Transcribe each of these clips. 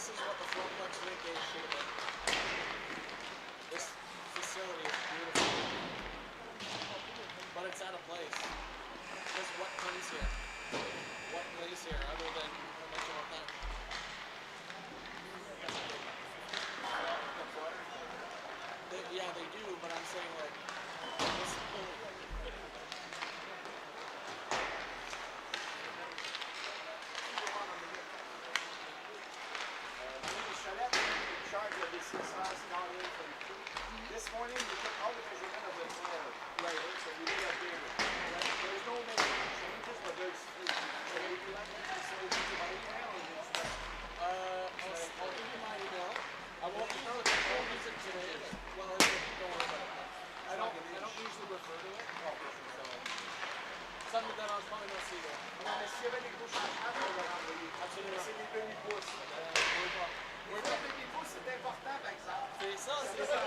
this is what the fourplex rink is should have been. This facility is beautiful. But it's out of place. Because what comes here? What plays here other than dimensional time? Yeah, they do, but I'm saying like this whole this morning we took all the measurement of the floor. Right. So we did a big. Right. There's no major changes, but there's three. So would you like me to say to my email or just I'll give you my email. I won't use it today. Well, don't worry about it. I don't usually refer to it. Oh, so something that I'll probably not see there. Non, mais s'il y avait des gros changements, on va l'envoyer. Absolument. C'est des demi-pouces. Les demi-pouces, c'est important, par exemple. C'est ça, c'est ça.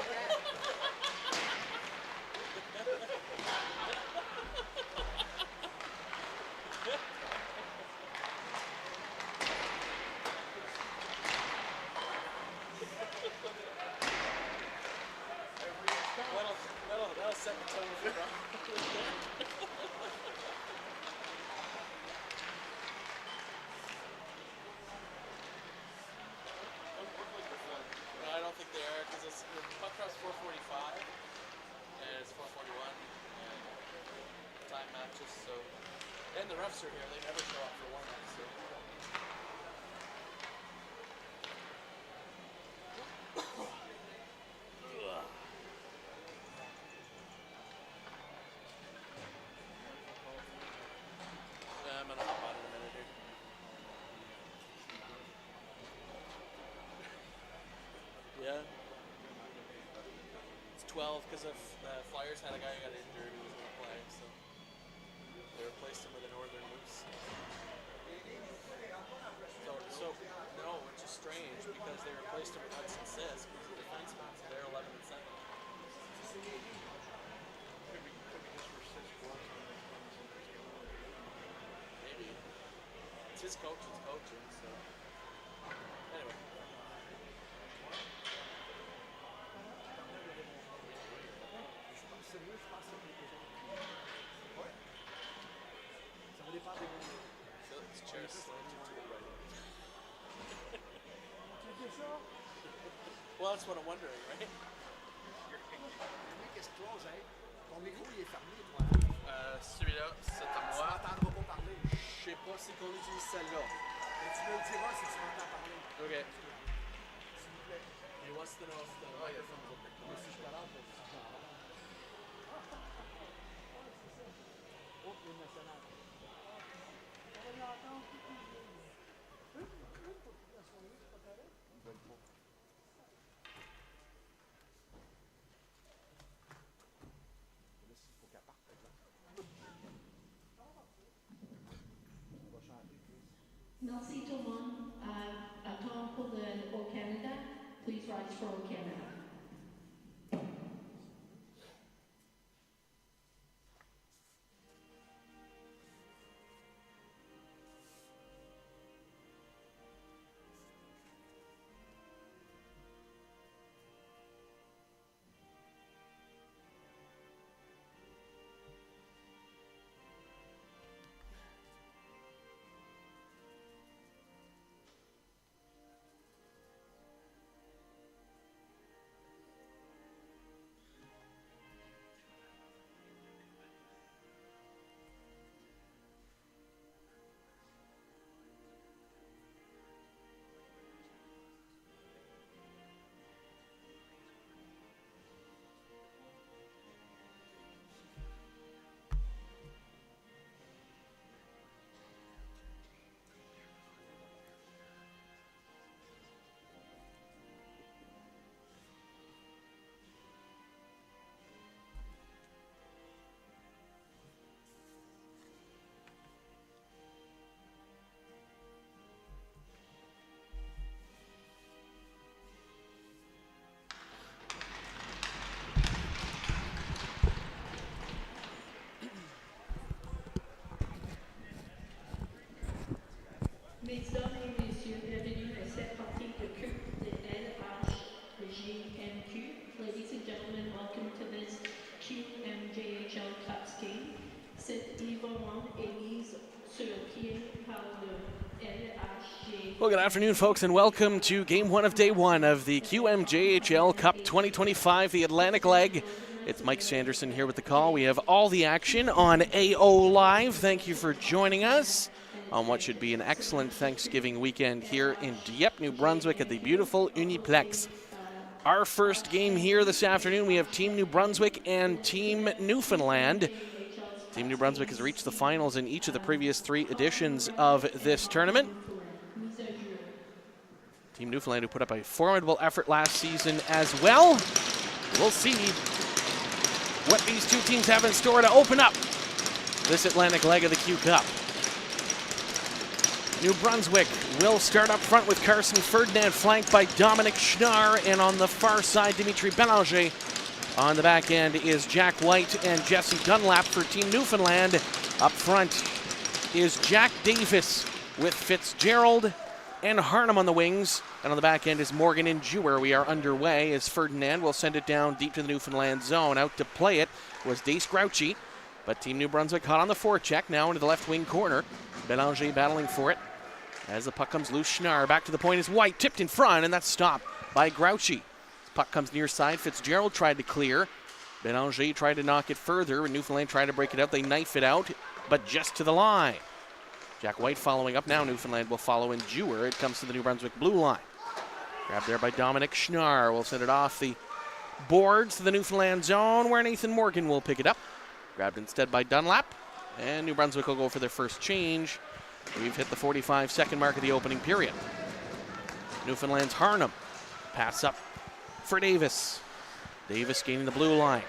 That'll set the tone for Rob. I don't think they are because it's puck cross 445 and it's 441 and time matches, so and the refs are here, they never show up for warm-up, so I'm gonna hop on in a minute here. Yeah. It's 12 because if the Flyers had a guy who got injured who was going to play, so they replaced him with a Northern Moose. So no, which is strange because they replaced him with Hudson Sisk, who's a defenseman, so they're 11 and 7. Maybe. It's his coach that's coaching, so anyway. Philip's chair slanted to the right. Well, that's what I'm wondering, right? Ton micro, il est fermé, toi. Celui-là, c'est à Tu moi. m'entendras pas parler. Je sais pas si qu'on utilise celle-là. Mais tu me le diras si tu m'entends parler. Ok. S'il vous plaît. He wants to know if the microphone's open. Mais si je te lance, oh, le national. On va l'entendre tout de suite. Merci tout le monde. À temps pour le Canada, please rise for Canada. Well, good afternoon, folks, and welcome to Game 1 of Day 1 of the QMJHL Cup 2025, the Atlantic leg. It's Mike Sanderson here with the call. We have all the action on AO Live. Thank you for joining us on what should be an excellent Thanksgiving weekend here in Dieppe, New Brunswick at the beautiful Uniplex. Our first game here this afternoon, we have Team New Brunswick and Team Newfoundland. Team New Brunswick has reached the finals in each of the previous 3 editions of this tournament. Team Newfoundland, who put up a formidable effort last season as well. We'll see what these 2 teams have in store to open up this Atlantic leg of the Q Cup. New Brunswick will start up front with Carson Ferdinand, flanked by Dominic Schnarr, and on the far side, Dimitri Belanger. On the back end is Jack White and Jesse Dunlap for Team Newfoundland. Up front is Jack Davis with Fitzgerald and Harnham on the wings. And on the back end is Morgan and Jewer. We are underway as Ferdinand will send it down deep to the Newfoundland zone. Out to play it was Dace Grouchy, but Team New Brunswick caught on the forecheck, now into the left wing corner. Belanger battling for it. As the puck comes loose, Schnarr back to the point is White, tipped in front, and that's stopped by Grouchy. Puck comes near side. Fitzgerald tried to clear. Belanger tried to knock it further, and Newfoundland tried to break it out. They knife it out, but just to the line. Jack White following up now. Newfoundland will follow in Jewer. It comes to the New Brunswick blue line. Grabbed there by Dominic Schnarr. Will send it off the boards to the Newfoundland zone, where Nathan Morgan will pick it up. Grabbed instead by Dunlap, and New Brunswick will go for their first change. We've hit the 45-second mark of the opening period. Newfoundland's Harnham. Pass up for Davis. Davis gaining the blue line.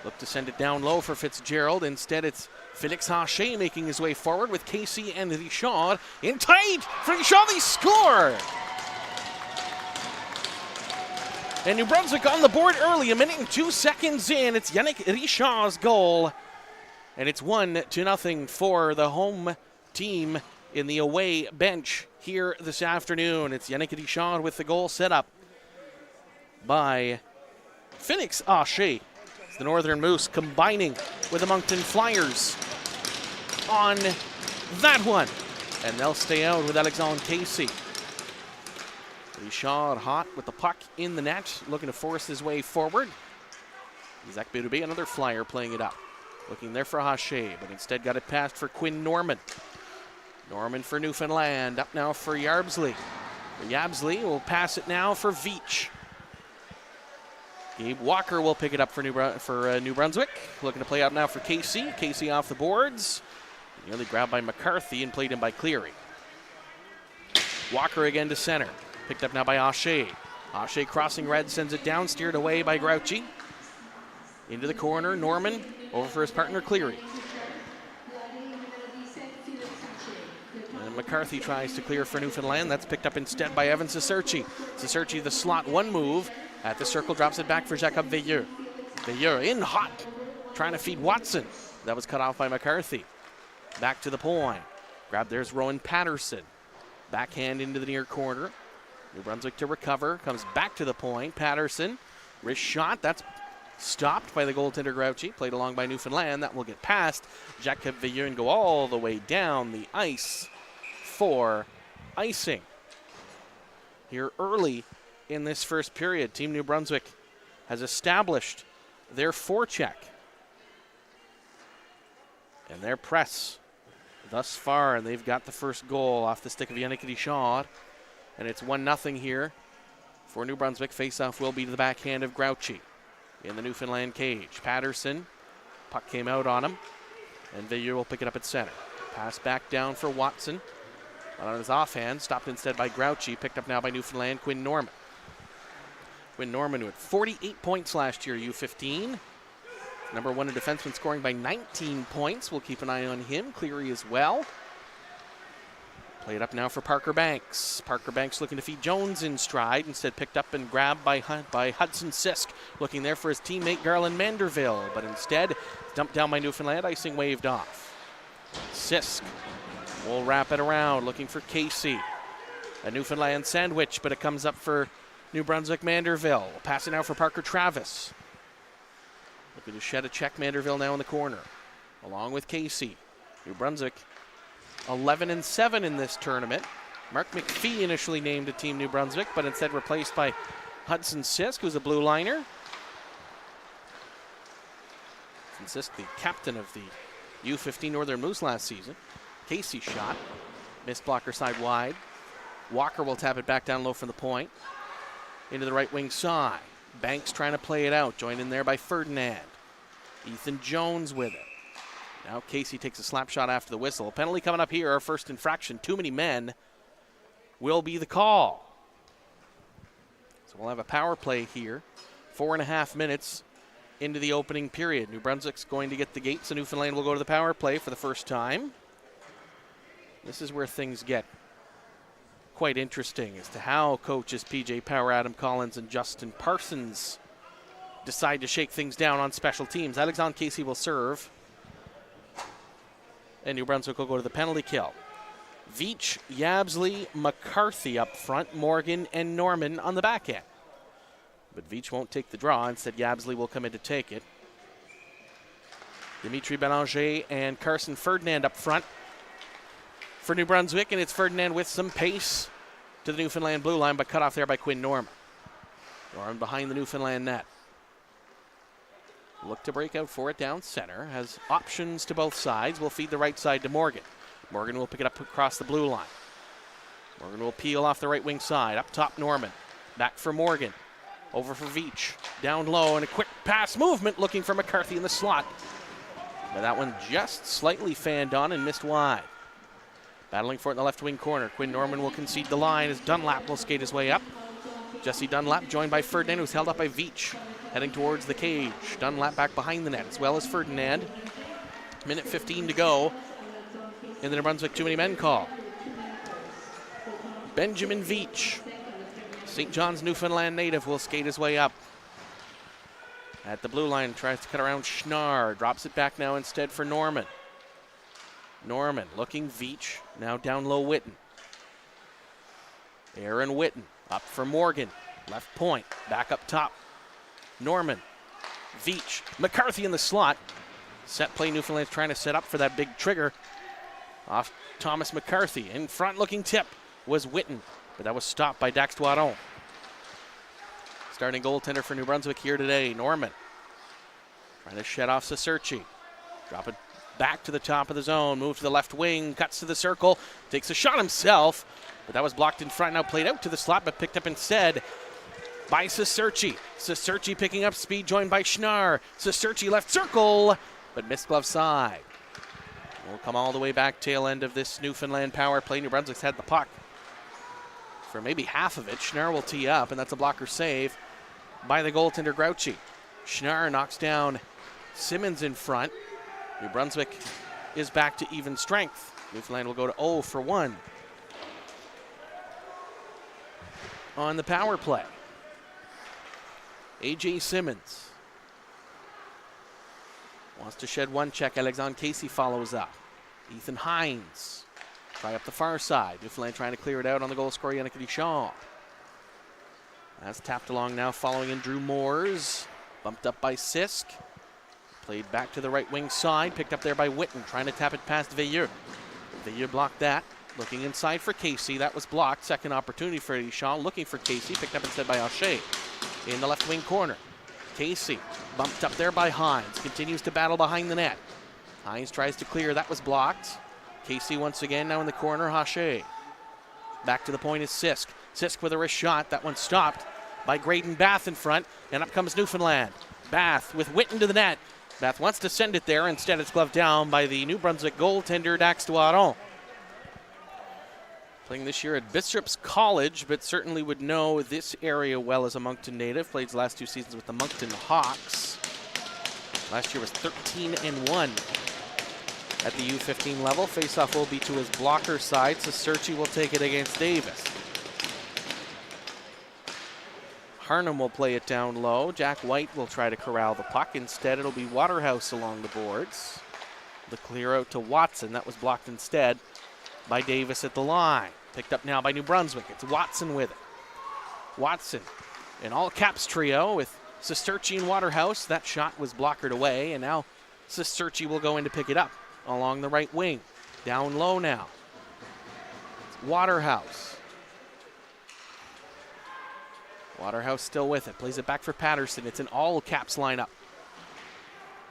Look to send it down low for Fitzgerald. Instead, it's Felix Haché making his way forward with Casey and Richard. In tight for Richard, they score! And New Brunswick on the board early, 1 minute and 2 seconds in. It's Yannick Richard's goal. And it's 1-0 for the home team in the away bench here this afternoon. It's Yannick Richard with the goal set up by Felix Haché. It's the Northern Moose combining with the Moncton Flyers on that one. And they'll stay out with Alexandre Casey. Richard hot with the puck in the net, looking to force his way forward. Zach Bidoubi, another Flyer, playing it up. Looking there for Haché, but instead got it passed for Quinn Norman. Norman for Newfoundland, up now for Yarbsley. Yabsley will pass it now for Veach. Gabe Walker will pick it up for New Brunswick. Looking to play out now for Casey. Casey off the boards. Nearly grabbed by McCarthy and played in by Cleary. Walker again to center. Picked up now by Haché. Haché crossing red, sends it down, steered away by Grouchy. Into the corner, Norman over for his partner Cleary. And McCarthy tries to clear for Newfoundland. That's picked up instead by Evan Cicerci. Cicerci, the slot one move. At the circle, drops it back for Jacob Veilleux. Veilleux in hot, trying to feed Watson. That was cut off by McCarthy. Back to the point. Grab, there's Rowan Patterson. Backhand into the near corner. New Brunswick to recover, comes back to the point. Patterson, wrist shot, that's stopped by the goaltender Grouchy. Played along by Newfoundland, that will get past Jacob Veilleux and go all the way down the ice for icing. Here early in this first period, Team New Brunswick has established their forecheck and their press thus far, and they've got the first goal off the stick of Yannick Richard, and it's 1-0 here for New Brunswick. Faceoff will be to the backhand of Grouchy in the Newfoundland cage. Patterson, puck came out on him, and Veilleux will pick it up at center. Pass back down for Watson, on his offhand, stopped instead by Grouchy, picked up now by Newfoundland, Quinn Norman. Quinn Norman, who had 48 points last year, U15. Number 1 in defenseman, scoring by 19 points. We'll keep an eye on him. Cleary as well. Play it up now for Parker Banks. Parker Banks looking to feed Jones in stride. Instead picked up and grabbed by Hudson Sisk. Looking there for his teammate Garland Manderville. But instead, dumped down by Newfoundland. Icing waved off. Sisk will wrap it around. Looking for Casey. A Newfoundland sandwich, but it comes up for New Brunswick Manderville. Pass it now for Parker Travis. Looking to shed a check. Manderville now in the corner, along with Casey. New Brunswick 11-7 in this tournament. Mark McPhee initially named to Team New Brunswick, but instead replaced by Hudson Sisk, who's a blue liner. Sisk, the captain of the U15 Northern Moose last season. Casey shot. Missed blocker side wide. Walker will tap it back down low from the point. Into the right wing side. Banks trying to play it out. Joined in there by Ferdinand. Ethan Jones with it. Now Casey takes a slap shot after the whistle. Penalty coming up here. Our first infraction. Too many men will be the call. So we'll have a power play here. 4.5 minutes into the opening period. New Brunswick's going to get the gate, so Newfoundland will go to the power play for the first time. This is where things get quite interesting as to how coaches PJ Power, Adam Collins, and Justin Parsons decide to shake things down on special teams. Alexandre Casey will serve, and New Brunswick will go to the penalty kill. Veach, Yabsley, McCarthy up front, Morgan and Norman on the back end. But Veach won't take the draw. Instead, Yabsley will come in to take it. Dimitri Belanger and Carson Ferdinand up front for New Brunswick, and it's Ferdinand with some pace to the Newfoundland blue line, but cut off there by Quinn Norman. Norman behind the Newfoundland net. Look to break out for it down center. Has options to both sides. Will feed the right side to Morgan. Morgan will pick it up across the blue line. Morgan will peel off the right wing side. Up top, Norman. Back for Morgan. Over for Veach. Down low and a quick pass movement looking for McCarthy in the slot. But that one just slightly fanned on and missed wide. Battling for it in the left wing corner. Quinn Norman will concede the line as Dunlap will skate his way up. Jesse Dunlap joined by Ferdinand, who's held up by Veach. Heading towards the cage. Dunlap back behind the net as well as Ferdinand. Minute 15 to go in the New Brunswick too many men call. Benjamin Veach, St. John's, Newfoundland native, will skate his way up. At the blue line, tries to cut around Schnarr. Drops it back now instead for Norman. Norman looking Veach. Now down low Witten. Aaron Witten up for Morgan. Left point. Back up top. Norman. Veach. McCarthy in the slot. Set play Newfoundland's trying to set up for that big trigger. Off Thomas McCarthy. In front looking tip was Witten. But that was stopped by Dax Doiron. Starting goaltender for New Brunswick here today, Norman. Trying to shed off Saserchi. Drop it back to the top of the zone. Move to the left wing. Cuts to the circle. Takes a shot himself. But that was blocked in front. Now played out to the slot, but picked up instead by Saserchi. Saserchi picking up speed, joined by Schnarr. Saserchi left circle, but missed glove side. We'll come all the way back tail end of this Newfoundland power play. New Brunswick's had the puck for maybe half of it. Schnarr will tee up, and that's a blocker save by the goaltender Grouchy. Schnarr knocks down Simmons in front. New Brunswick is back to even strength. Newfoundland will go to 0 for 1 on the power play. A.J. Simmons wants to shed one check. Alexandre Casey follows up. Ethan Hines try up the far side. Newfoundland trying to clear it out on the goal scorer, Yannick Richard. That's tapped along now, following in Drew Moores. Bumped up by Sisk. Played back to the right wing side. Picked up there by Witten, trying to tap it past Veilleux. Veilleux blocked that. Looking inside for Casey. That was blocked. Second opportunity for Richard. Looking for Casey. Picked up instead by O'Shea. In the left wing corner. Casey bumped up there by Hines. Continues to battle behind the net. Hines tries to clear. That was blocked. Casey once again now in the corner. Hache. Back to the point is Sisk. Sisk with a wrist shot. That one stopped by Graydon Bath in front. And up comes Newfoundland. Bath with Witten to the net. Bath wants to send it there. Instead it's gloved down by the New Brunswick goaltender Dax Doiron. Playing this year at Bishop's College, but certainly would know this area well as a Moncton native. Played his last 2 seasons with the Moncton Hawks. Last year was 13-1 at the U15 level. Faceoff will be to his blocker side. Saserchi will take it against Davis. Harnham will play it down low. Jack White will try to corral the puck. Instead, it'll be Waterhouse along the boards. The clear out to Watson. That was blocked instead by Davis at the line. Picked up now by New Brunswick. It's Watson with it. Watson, an all-caps trio with Sesterchi and Waterhouse. That shot was blockered away, and now Sesterchi will go in to pick it up along the right wing. Down low now. Waterhouse. Waterhouse still with it. Plays it back for Patterson. It's an all-caps lineup.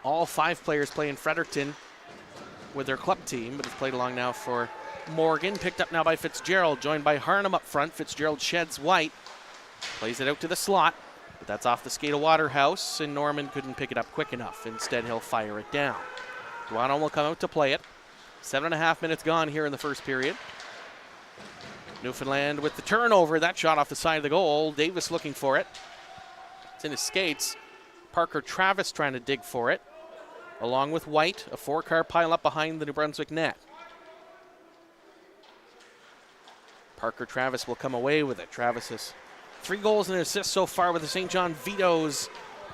All 5 players play in Fredericton with their club team, but it's played along now for Morgan. Picked up now by Fitzgerald, joined by Harnham up front. Fitzgerald sheds White. Plays it out to the slot, but that's off the skate of Waterhouse, and Norman couldn't pick it up quick enough. Instead, he'll fire it down. Duanon will come out to play it. 7.5 minutes gone here in the first period. Newfoundland with the turnover. That shot off the side of the goal. Davis looking for it. It's in his skates. Parker Travis trying to dig for it. Along with White, a 4-car pileup behind the New Brunswick net. Parker Travis will come away with it. Travis has 3 goals and an assist so far with the St. John Vitoes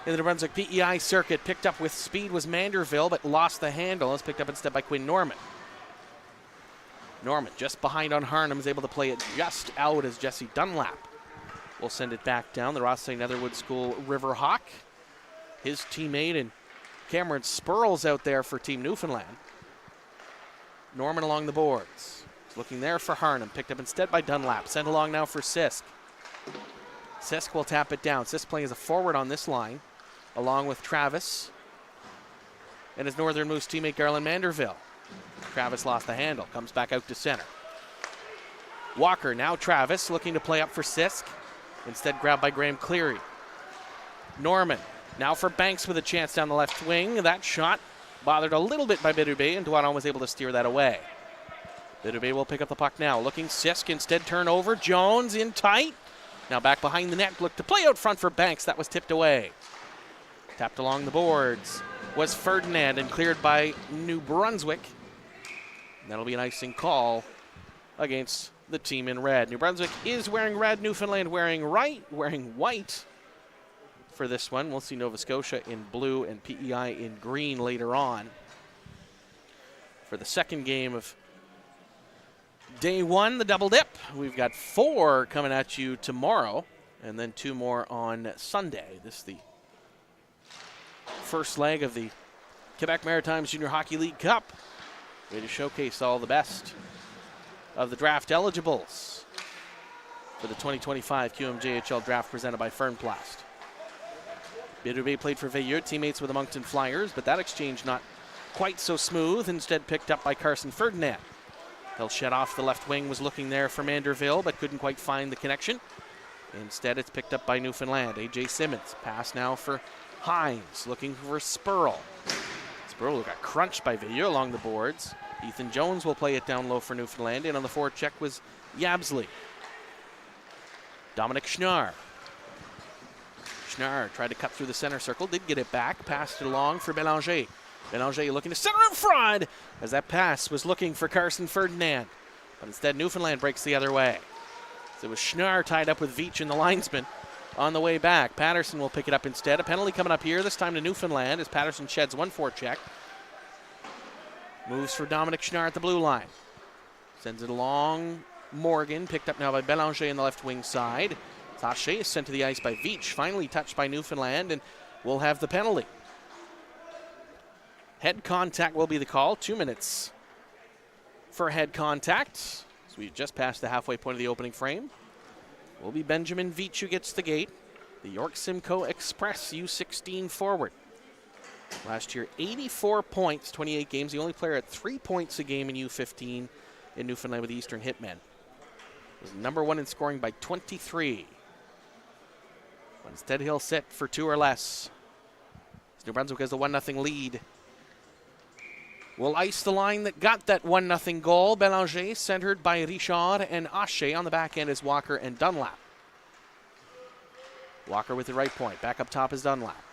in the New Brunswick PEI circuit. Picked up with speed was Manderville, but lost the handle. It's picked up instead by Quinn Norman. Norman just behind on Harnham is able to play it just out as Jesse Dunlap will send it back down. The Ross St. Netherwood School Riverhawk. His teammate and Cameron Spurl's out there for Team Newfoundland. Norman along the boards. He's looking there for Harnham. Picked up instead by Dunlap. Sent along now for Sisk. Sisk will tap it down. Sisk playing as a forward on this line, along with Travis and his Northern Moose teammate Garland Manderville. Travis lost the handle. Comes back out to center. Walker, now Travis, looking to play up for Sisk. Instead grabbed by Graham Cleary. Norman, now for Banks with a chance down the left wing. That shot bothered a little bit by Bidube, and Duanon was able to steer that away. Bidube will pick up the puck now. Looking Sisk, instead turnover. Jones in tight. Now back behind the net. Looked to play out front for Banks. That was tipped away. Tapped along the boards was Ferdinand and cleared by New Brunswick. That'll be an icing call against the team in red. New Brunswick is wearing red. Newfoundland wearing white for this one. We'll see Nova Scotia in blue and PEI in green later on. For the second game of day 1, the double dip. We've got 4 coming at you tomorrow, and then 2 more on Sunday. This is the first leg of the Quebec Maritimes Junior Hockey League Cup. Way to showcase all the best of the draft eligibles for the 2025 QMJHL draft presented by Fernplast. Bidube played for Veilleux, teammates with the Moncton Flyers, but that exchange not quite so smooth. Instead picked up by Carson Ferdinand. He'll shed off the left wing, was looking there for Manderville, but couldn't quite find the connection. Instead, it's picked up by Newfoundland. A.J. Simmons, pass now for Hines, looking for Spurl. Spurl got crunched by Veilleux along the boards. Ethan Jones will play it down low for Newfoundland, and on the forward check was Yabsley. Dominic Schnarr. Schnarr tried to cut through the center circle, did get it back, passed it along for Belanger. Belanger looking to center in front as that pass was looking for Carson Ferdinand. But instead, Newfoundland breaks the other way. So it was Schnarr tied up with Veach and the linesman on the way back. Patterson will pick it up instead. A penalty coming up here, this time to Newfoundland as Patterson sheds 1 forecheck. Moves for Dominic Schnarr at the blue line. Sends it along Morgan, picked up now by Belanger in the left wing side. Taché is sent to the ice by Veach, finally touched by Newfoundland, and will have the penalty. Head contact will be the call. 2 minutes for head contact. So we just passed the halfway point of the opening frame. Will be Benjamin Veach who gets the gate. The York Simcoe Express U16 forward. Last year, 84 points, 28 games. The only player at 3 points a game in U15 in Newfoundland with the Eastern Hitmen. Was number 1 in scoring by 23. But instead, he'll sit for 2 or less. As New Brunswick has the 1-0 lead. Will ice the line that got that 1-0 goal. Belanger centered by Richard and Haché. On the back end is Walker and Dunlap. Walker with the right point. Back up top is Dunlap.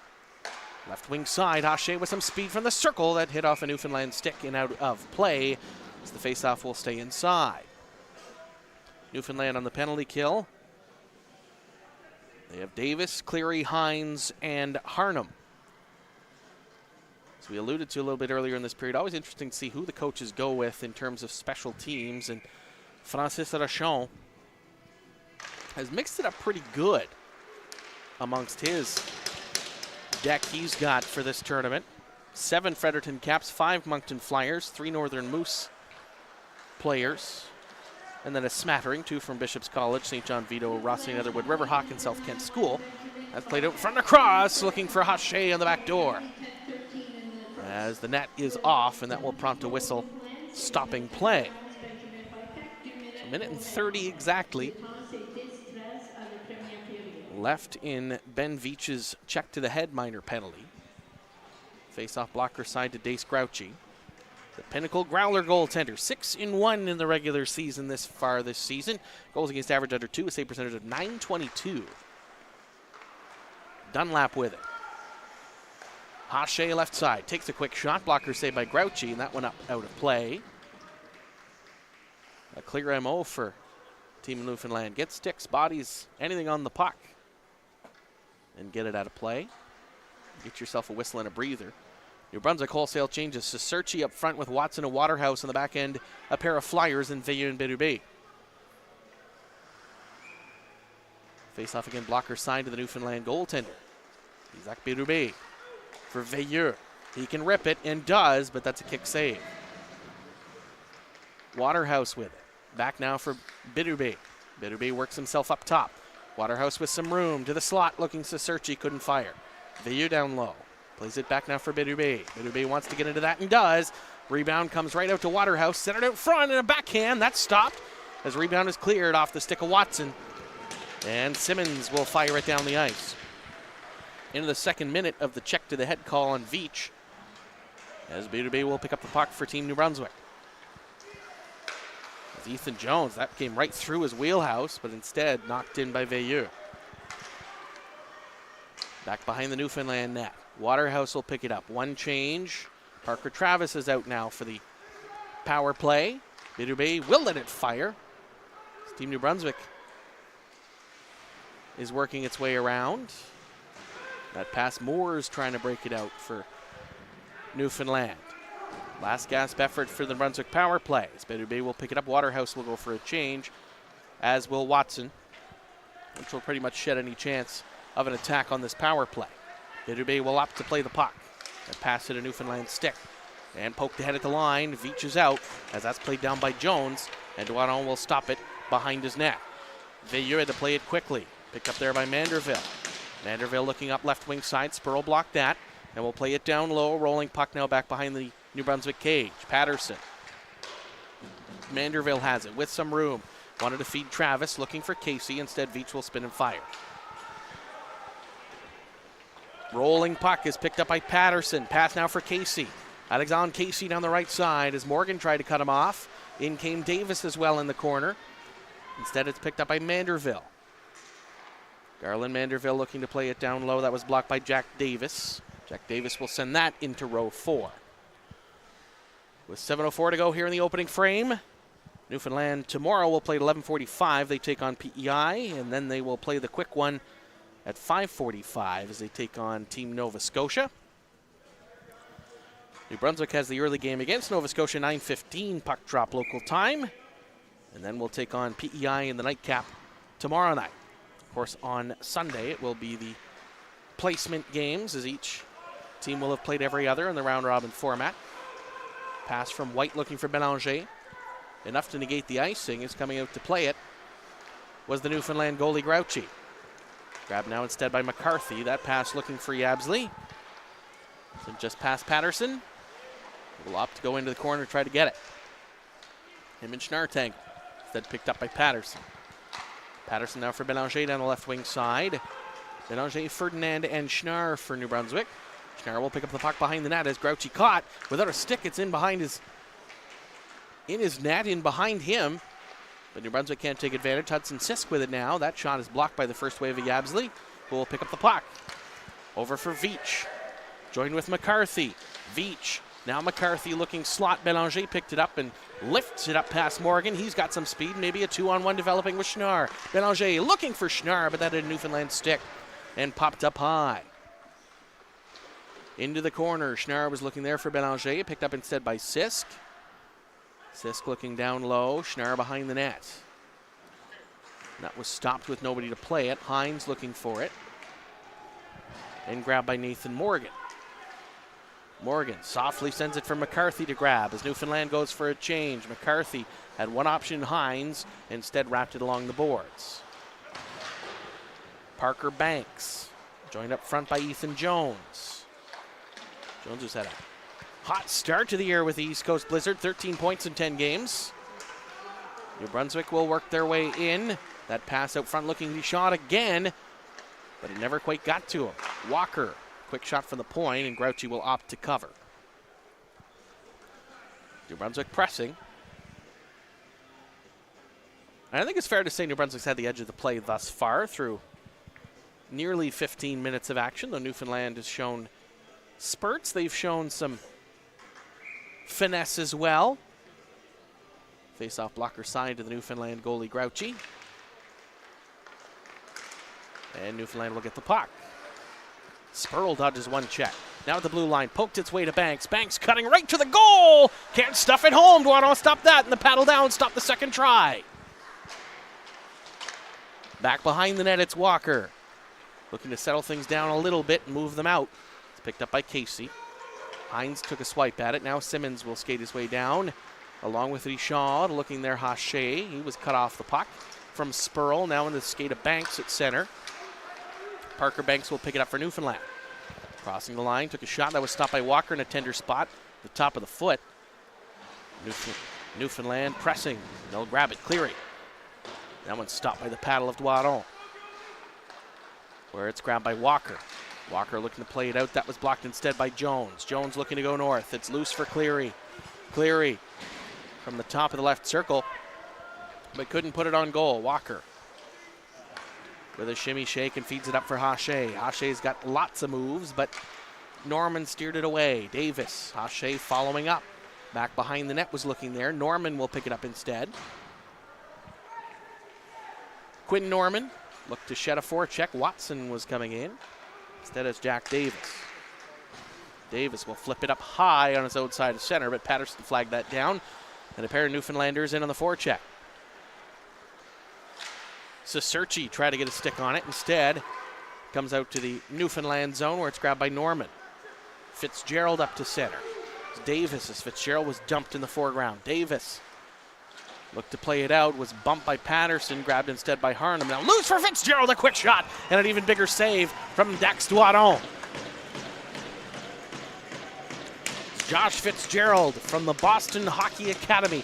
Left wing side, Haché with some speed from the circle that hit off a Newfoundland stick and out of play as the faceoff will stay inside. Newfoundland on the penalty kill. They have Davis, Cleary, Hines, and Harnham. As we alluded to a little bit earlier in this period, always interesting to see who the coaches go with in terms of special teams. And Francis Rachon has mixed it up pretty good amongst his deck he's got for this tournament. 7 Fredericton caps, 5 Moncton Flyers, 3 Northern Moose players, and then a smattering, 2 from Bishop's College, St. John Vito, Rossi, Netherwood, Riverhawk, and South Kent School. That's played out in front across, looking for Hache on the back door. As the net is off, and that will prompt a whistle stopping play. So 1:30 exactly left in Ben Veach's check to the head minor penalty. Face-off blocker side to Dace Grouchy. The Pinnacle Growler goaltender, 6-1 in the regular season this season. Goals against average under 2, a save percentage of .922. Dunlap with it. Hache left side, takes a quick shot, blocker saved by Grouchy, and that one up out of play. A clear MO for Team Newfoundland. Get sticks, bodies, anything on the puck, and get it out of play. Get yourself a whistle and a breather. New Brunswick wholesale changes. Cicerci up front with Watson and Waterhouse on the back end. A pair of Flyers in Veilleux and Berube. Face off again, blocker side to the Newfoundland goaltender. Isaac Berube for Veilleux. He can rip it and does, but that's a kick save. Waterhouse with it. Back now for Berube. Berube works himself up top. Waterhouse with some room to the slot, looking Cicerci, couldn't fire. Veilleux down low. Plays it back now for Berube. Berube wants to get into that and does. Rebound comes right out to Waterhouse. Centered out front and a backhand. That's stopped as rebound is cleared off the stick of Watson. And Simmons will fire it down the ice. Into the second minute of the check to the head call on Veach, as Berube will pick up the puck for Team New Brunswick. As Ethan Jones, that came right through his wheelhouse, but instead knocked in by Veilleux. Back behind the Newfoundland net. Waterhouse will pick it up. One change. Parker Travis is out now for the power play. Berube will let it fire. Team New Brunswick is working its way around. That pass, Moore's trying to break it out for Newfoundland. Last gasp effort for the Brunswick power play. Berube will pick it up. Waterhouse will go for a change, as will Watson, which will pretty much shed any chance of an attack on this power play. Berube will opt to play the puck. And pass it a Newfoundland stick. And poked ahead at the line. Veach is out, as that's played down by Jones. And Doiron will stop it behind his net. Veilleux had to play it quickly. Picked up there by Manderville. Manderville looking up left wing side. Spurl blocked that. And will play it down low. Rolling puck now back behind the New Brunswick cage. Patterson. Manderville has it with some room. Wanted to feed Travis. Looking for Casey. Instead, Veach will spin and fire. Rolling puck is picked up by Patterson. Pass now for Casey. Alexandre Casey down the right side as Morgan tried to cut him off. In came Davis as well in the corner. Instead, it's picked up by Manderville. Garland Manderville looking to play it down low. That was blocked by Jack Davis. Jack Davis will send that into row 4. With 7:04 to go here in the opening frame. Newfoundland tomorrow will play at 11:45. They take on PEI, and then they will play the quick one at 5:45 as they take on Team Nova Scotia. New Brunswick has the early game against Nova Scotia, 9:15 puck drop local time. And then we'll take on PEI in the nightcap tomorrow night. Of course, on Sunday it will be the placement games, as each team will have played every other in the round-robin format. Pass from White looking for Belanger. Enough to negate the icing. Is coming out to play it was the Newfoundland goalie Grouchy. Grabbed now instead by McCarthy. That pass looking for Yabsley. So just past Patterson. Will opt to go into the corner to try to get it. Him and Schnarr tangle. Instead picked up by Patterson. Patterson now for Belanger down the left wing side. Belanger, Ferdinand, and Schnarr for New Brunswick. Schnarr will pick up the puck behind the net as Grouchy caught. Without a stick, it's in behind his net, in behind him. But New Brunswick can't take advantage. Hudson Sisk with it now. That shot is blocked by the first wave of Yabsley, who will pick up the puck. Over for Veach. Joined with McCarthy. Veach. Now McCarthy looking slot. Belanger picked it up and lifts it up past Morgan. He's got some speed. Maybe a 2-on-1 developing with Schnarr. Belanger looking for Schnarr, but that had a Newfoundland stick and popped up high. Into the corner. Schnarr was looking there for Belanger. Picked up instead by Sisk. Sisk looking down low. Schnarr behind the net. That was stopped with nobody to play it. Hines looking for it. And grabbed by Nathan Morgan. Morgan softly sends it for McCarthy to grab as Newfoundland goes for a change. McCarthy had one option, Hines, instead wrapped it along the boards. Parker Banks joined up front by Ethan Jones. Jones has had a hot start to the year with the East Coast Blizzard, 13 points in 10 games. New Brunswick will work their way in. That pass out front looking to be shot again, but it never quite got to him. Walker, quick shot from the point, and Grouchy will opt to cover. New Brunswick pressing. And I think it's fair to say New Brunswick's had the edge of the play thus far through nearly 15 minutes of action, though Newfoundland has shown spurts. They've shown some finesse as well. Face-off blocker side to the Newfoundland goalie Grouchy. And Newfoundland will get the puck. Spurl dodges one check. Now at the blue line, poked its way to Banks. Banks cutting right to the goal. Can't stuff it home. Duano stop that, and the paddle down stop the second try. Back behind the net, it's Walker. Looking to settle things down a little bit and move them out. It's picked up by Casey. Hines took a swipe at it. Now Simmons will skate his way down. Along with Richard, looking there, Hache. He was cut off the puck from Spurl. Now in the skate of Banks at center. Parker Banks will pick it up for Newfoundland. Crossing the line, took a shot that was stopped by Walker in a tender spot. The top of the foot. Newfoundland pressing. They'll grab it. Cleary. That one's stopped by the paddle of Doiron. Where it's grabbed by Walker. Walker looking to play it out. That was blocked instead by Jones. Jones looking to go north. It's loose for Cleary. Cleary from the top of the left circle, but couldn't put it on goal. Walker with a shimmy shake and feeds it up for Hache. Hache's got lots of moves, but Norman steered it away. Davis, Hache following up. Back behind the net was looking there. Norman will pick it up instead. Quinn Norman looked to shed a forecheck. Watson was coming in. Instead it's Jack Davis. Davis will flip it up high on his outside of center, but Patterson flagged that down. And a pair of Newfoundlanders in on the forecheck. Cicerci tried to get a stick on it. Instead, comes out to the Newfoundland zone where it's grabbed by Norman. Fitzgerald up to center. It's Davis as Fitzgerald was dumped in the foreground. Davis looked to play it out, was bumped by Patterson, grabbed instead by Harnham. Now loose for Fitzgerald, a quick shot, and an even bigger save from Dax Doiron. Josh Fitzgerald from the Boston Hockey Academy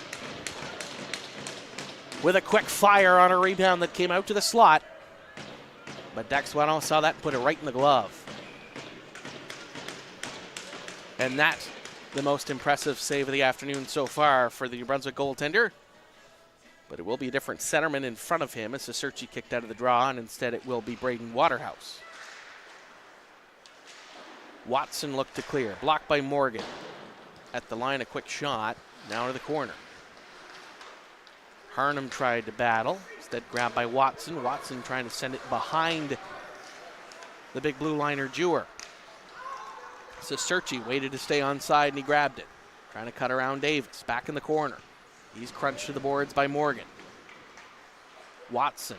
with a quick fire on a rebound that came out to the slot. But Dax Doiron saw that and put it right in the glove. And that's the most impressive save of the afternoon so far for the New Brunswick goaltender. But it will be a different centerman in front of him as Cicerci kicked out of the draw, and instead it will be Braden Waterhouse. Watson looked to clear, blocked by Morgan. At the line, a quick shot, now to the corner. Harnham tried to battle, instead grabbed by Watson. Watson trying to send it behind the big blue liner Jewer. Cicerci waited to stay onside and he grabbed it. Trying to cut around Davis, back in the corner. He's crunched to the boards by Morgan. Watson,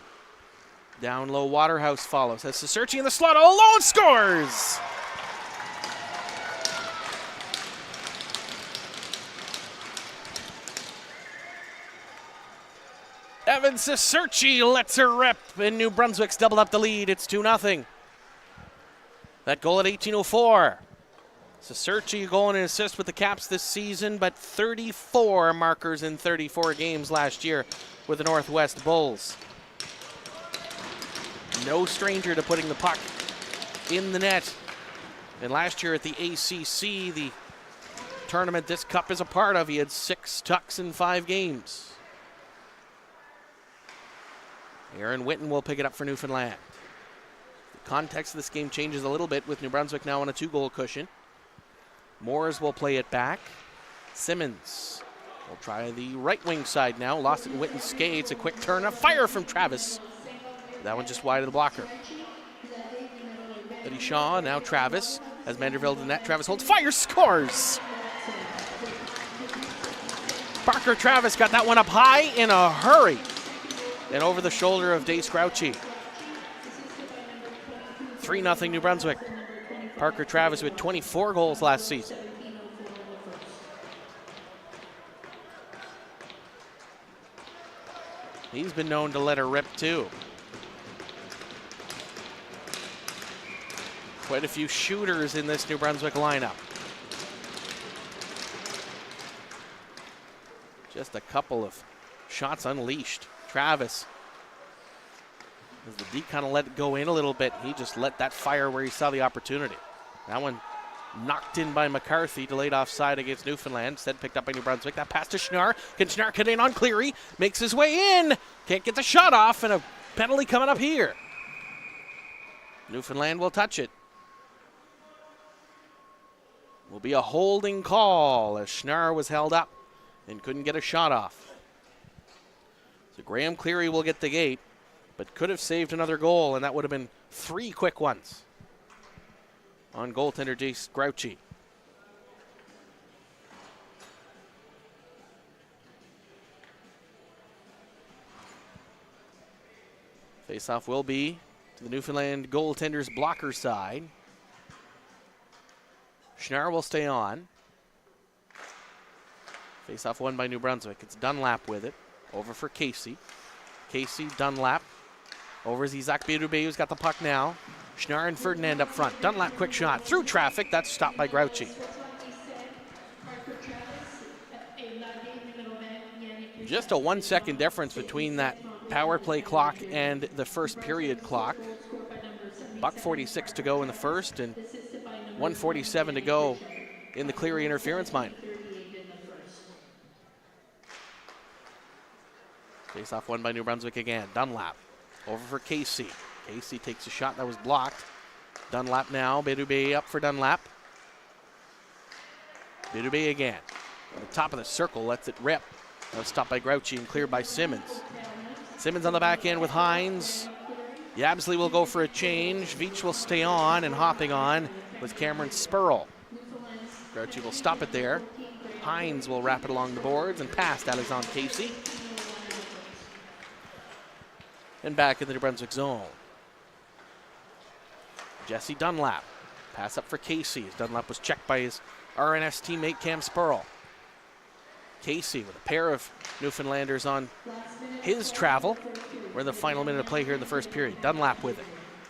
down low, Waterhouse follows. Has Cicerci in the slot all alone, scores! Evan Cicerci lets her rip, and New Brunswick's doubled up the lead. It's 2-0. That goal at 18:04. Cicerci goal and an assist with the Caps this season, but 34 markers in 34 games last year with the Northwest Bulls. No stranger to putting the puck in the net. And last year at the ACC, the tournament this cup is a part of, he had 6 tucks in 5 games. Aaron Witten will pick it up for Newfoundland. The context of this game changes a little bit with New Brunswick now on a 2-goal cushion. Moores will play it back. Simmons will try the right wing side now. Lost it in Witten's skates. A quick turn, a fire from Travis. That one just wide of the blocker. Eddie Shaw, now Travis. As Manderville to the net, Travis holds fire, scores! Parker Travis got that one up high in a hurry. And over the shoulder of Dace Grouchy. 3-0 New Brunswick. Parker Travis with 24 goals last season. He's been known to let her rip too. Quite a few shooters in this New Brunswick lineup. Just a couple of shots unleashed. Travis, as the D kind of let it go in a little bit, he just let that fire where he saw the opportunity. That one knocked in by McCarthy, delayed offside against Newfoundland, instead picked up by New Brunswick. That pass to Schnarr. Can Schnarr cut in on Cleary? Makes his way in. Can't get the shot off, and a penalty coming up here. Newfoundland will touch it. Will be a holding call as Schnarr was held up and couldn't get a shot off. So Graham Cleary will get the gate, but could have saved another goal, and that would have been 3 quick ones on goaltender Jace Grouchy. Faceoff will be to the Newfoundland goaltender's blocker side. Schnarr will stay on. Faceoff won by New Brunswick. It's Dunlap with it. Over for Casey. Casey, Dunlap. Over is Isaac Berube, who's got the puck now. Schnarr and Ferdinand up front. Dunlap, quick shot. Through traffic. That's stopped by Grouchy. Just a 1 second difference between that power play clock and the first period clock. $1:46 to go in the first and 1:47 to go in the Cleary interference minor. Face-off won by New Brunswick again. Dunlap over for Casey. Casey takes a shot that was blocked. Dunlap now. Berube up for Dunlap. Berube again. At the top of the circle, lets it rip. That was stopped by Grouchy and cleared by Simmons. Simmons on the back end with Hines. Yabsley will go for a change. Veach will stay on, and hopping on with Cameron Spurl. Grouchy will stop it there. Hines will wrap it along the boards and pass to Alexandre Casey. And back in the New Brunswick zone. Jesse Dunlap. Pass up for Casey. Dunlap was checked by his RNS teammate Cam Spurl. Casey with a pair of Newfoundlanders on his travel. We're in the final minute of play here in the first period. Dunlap with it.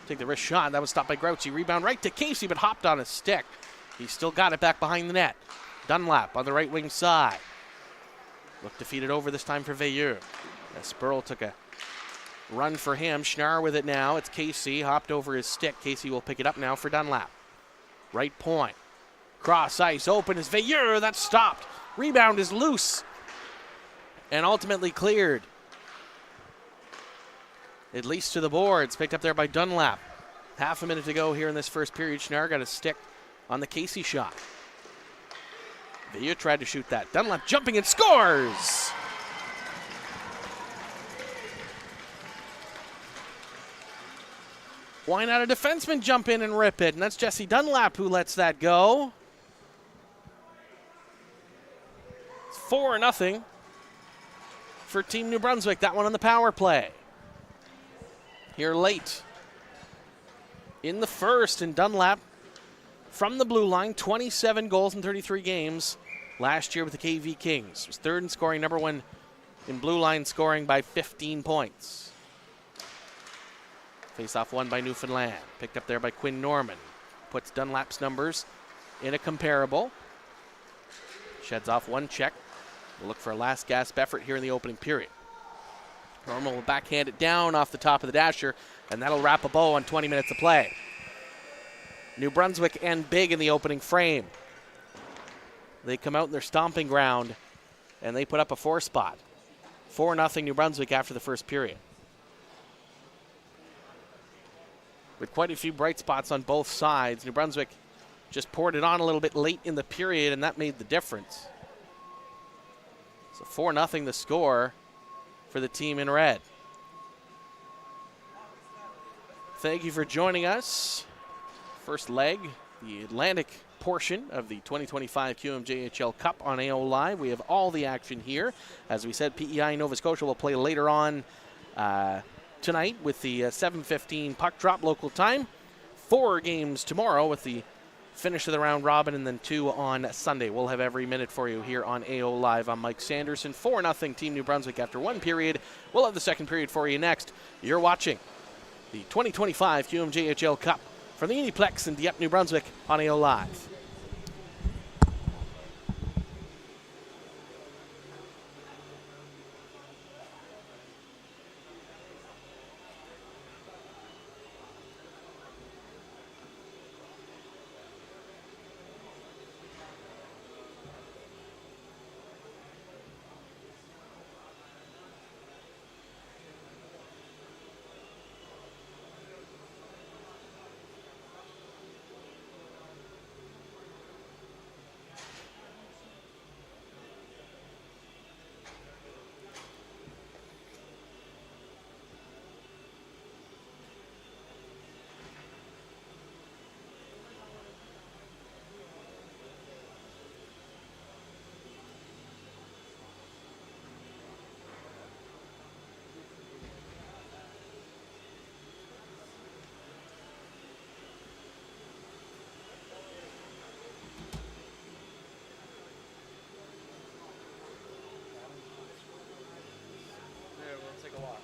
Take the wrist shot. That was stopped by Grouchy. Rebound right to Casey, but hopped on his stick. He still got it back behind the net. Dunlap on the right wing side. Looked to feed it over this time for Veilleux. As Spurl took a run for him. Schnarr with it now. It's Casey. Hopped over his stick. Casey will pick it up now for Dunlap. Right point. Cross ice. Open is Veilleux. That's stopped. Rebound is loose. And ultimately cleared. At least to the boards. Picked up there by Dunlap. Half a minute to go here in this first period. Schnarr got a stick on the Casey shot. Veilleux tried to shoot that. Dunlap jumping and scores! Why not a defenseman jump in and rip it? And that's Jesse Dunlap who lets that go. It's 4-0 for Team New Brunswick. That one on the power play. Here late in the first, and Dunlap from the blue line, 27 goals in 33 games last year with the KV Kings. Was third in scoring, number one in blue line scoring by 15 points. Face-off won by Newfoundland. Picked up there by Quinn Norman. Puts Dunlap's numbers in a comparable. Sheds off one check. We'll look for a last gasp effort here in the opening period. Norman will backhand it down off the top of the dasher, and that'll wrap a bow on 20 minutes of play. New Brunswick end big in the opening frame. They come out in their stomping ground, and they put up a 4 spot. 4-0 New Brunswick after the first period. With quite a few bright spots on both sides. New Brunswick just poured it on a little bit late in the period, and that made the difference. So 4-0 the score for the team in red. Thank you for joining us. First leg, the Atlantic portion of the 2025 QMJHL Cup on AO Live. We have all the action here. As we said, PEI Nova Scotia will play later on tonight with the 7:15 puck drop local time. 4 games tomorrow with the finish of the round robin, and then 2 on Sunday. We'll have every minute for you here on AO Live. I'm Mike Sanderson. 4-0 Team New Brunswick after 1 period. We'll have the second period for you next. You're watching the 2025 QMJHL Cup from the Uniplex in Dieppe, New Brunswick on AO Live. Yeah, we'll take a walk.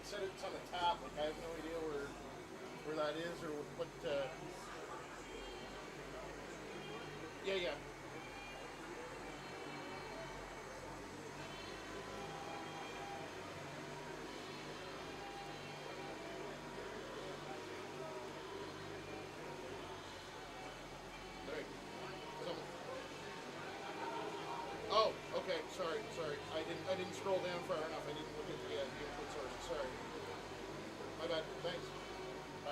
It's on the top. Like I have no idea where that is or what. Yeah. Right. Oh, okay. Sorry. I didn't scroll down far enough. I didn't look at the input sources. Sorry. My bad. Thanks. Bye.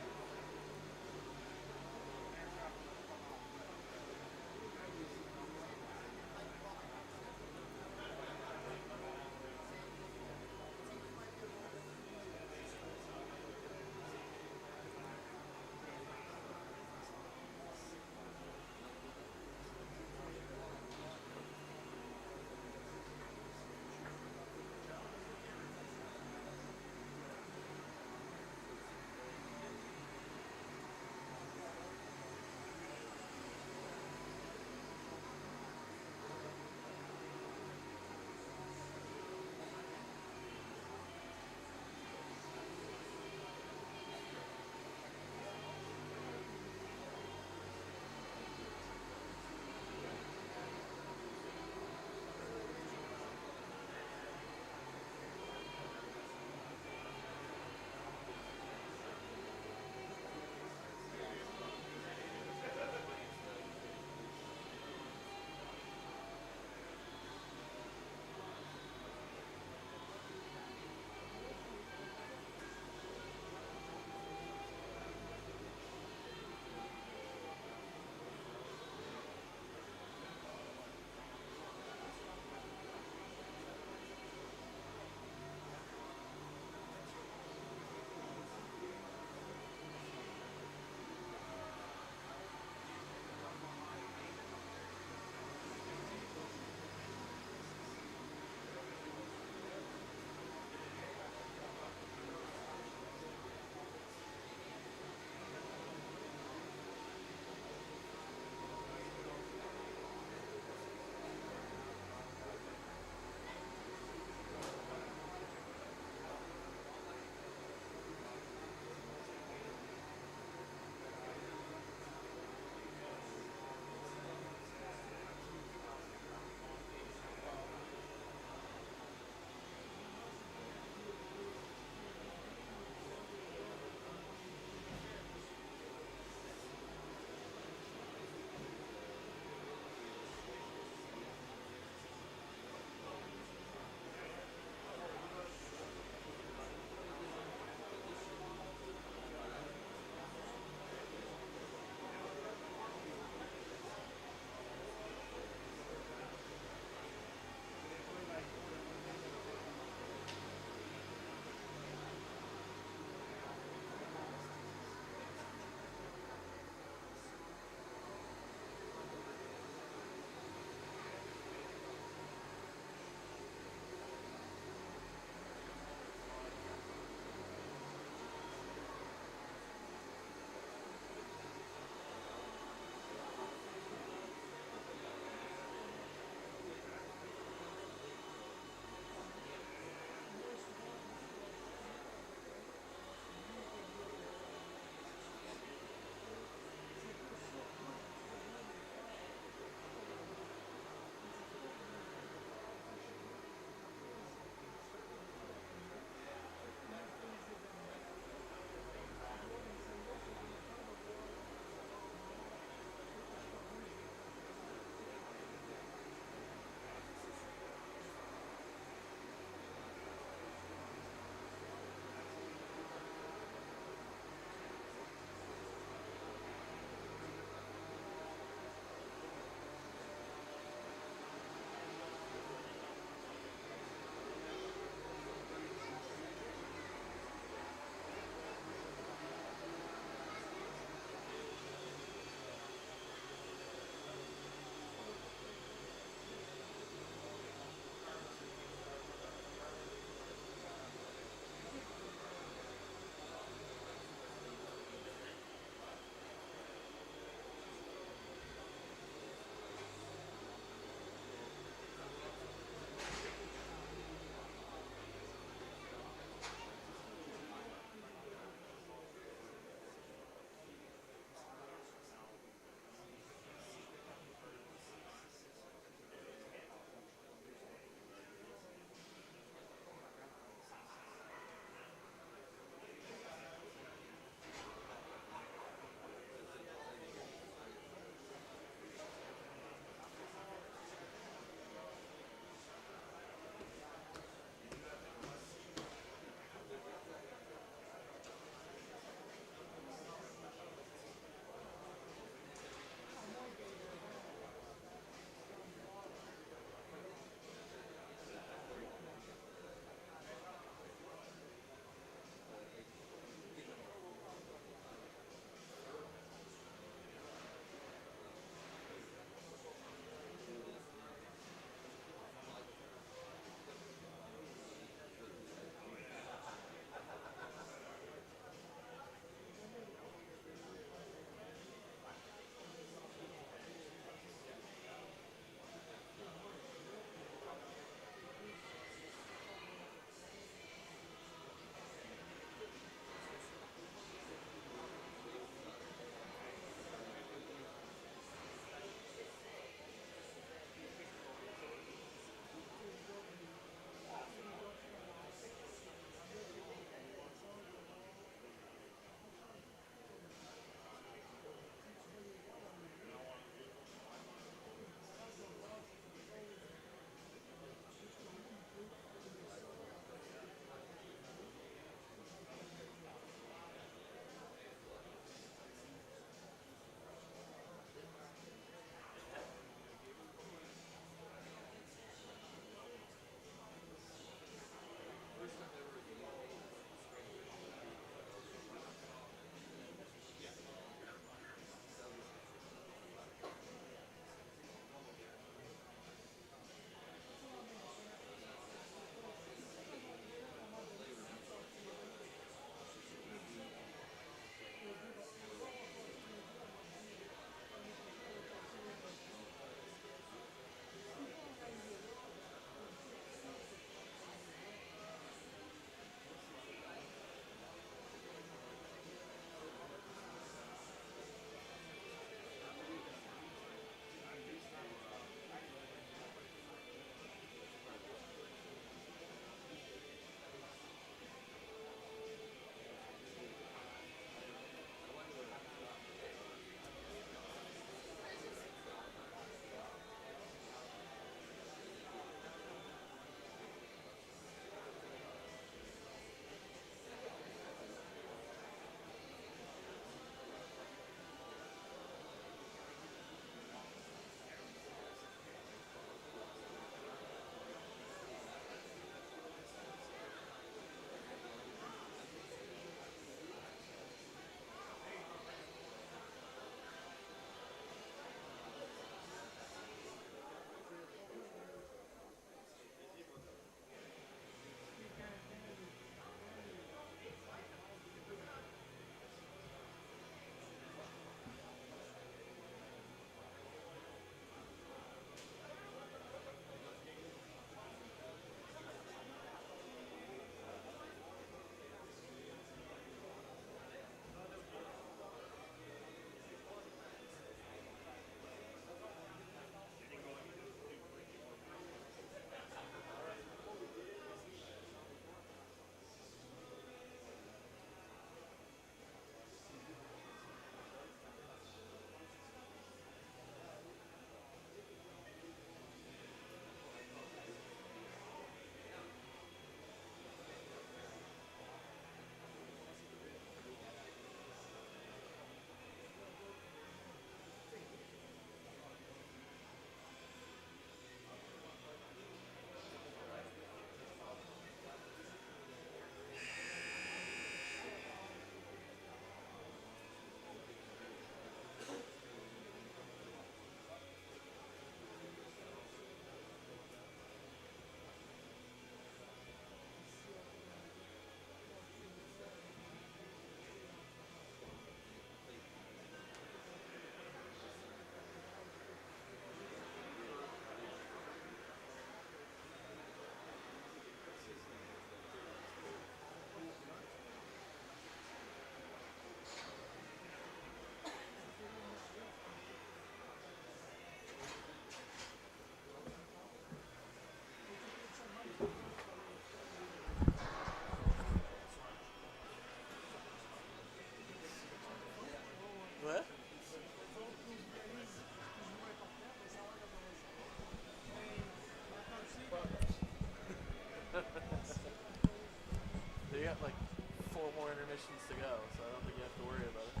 missions to go, so I don't think you have to worry about it.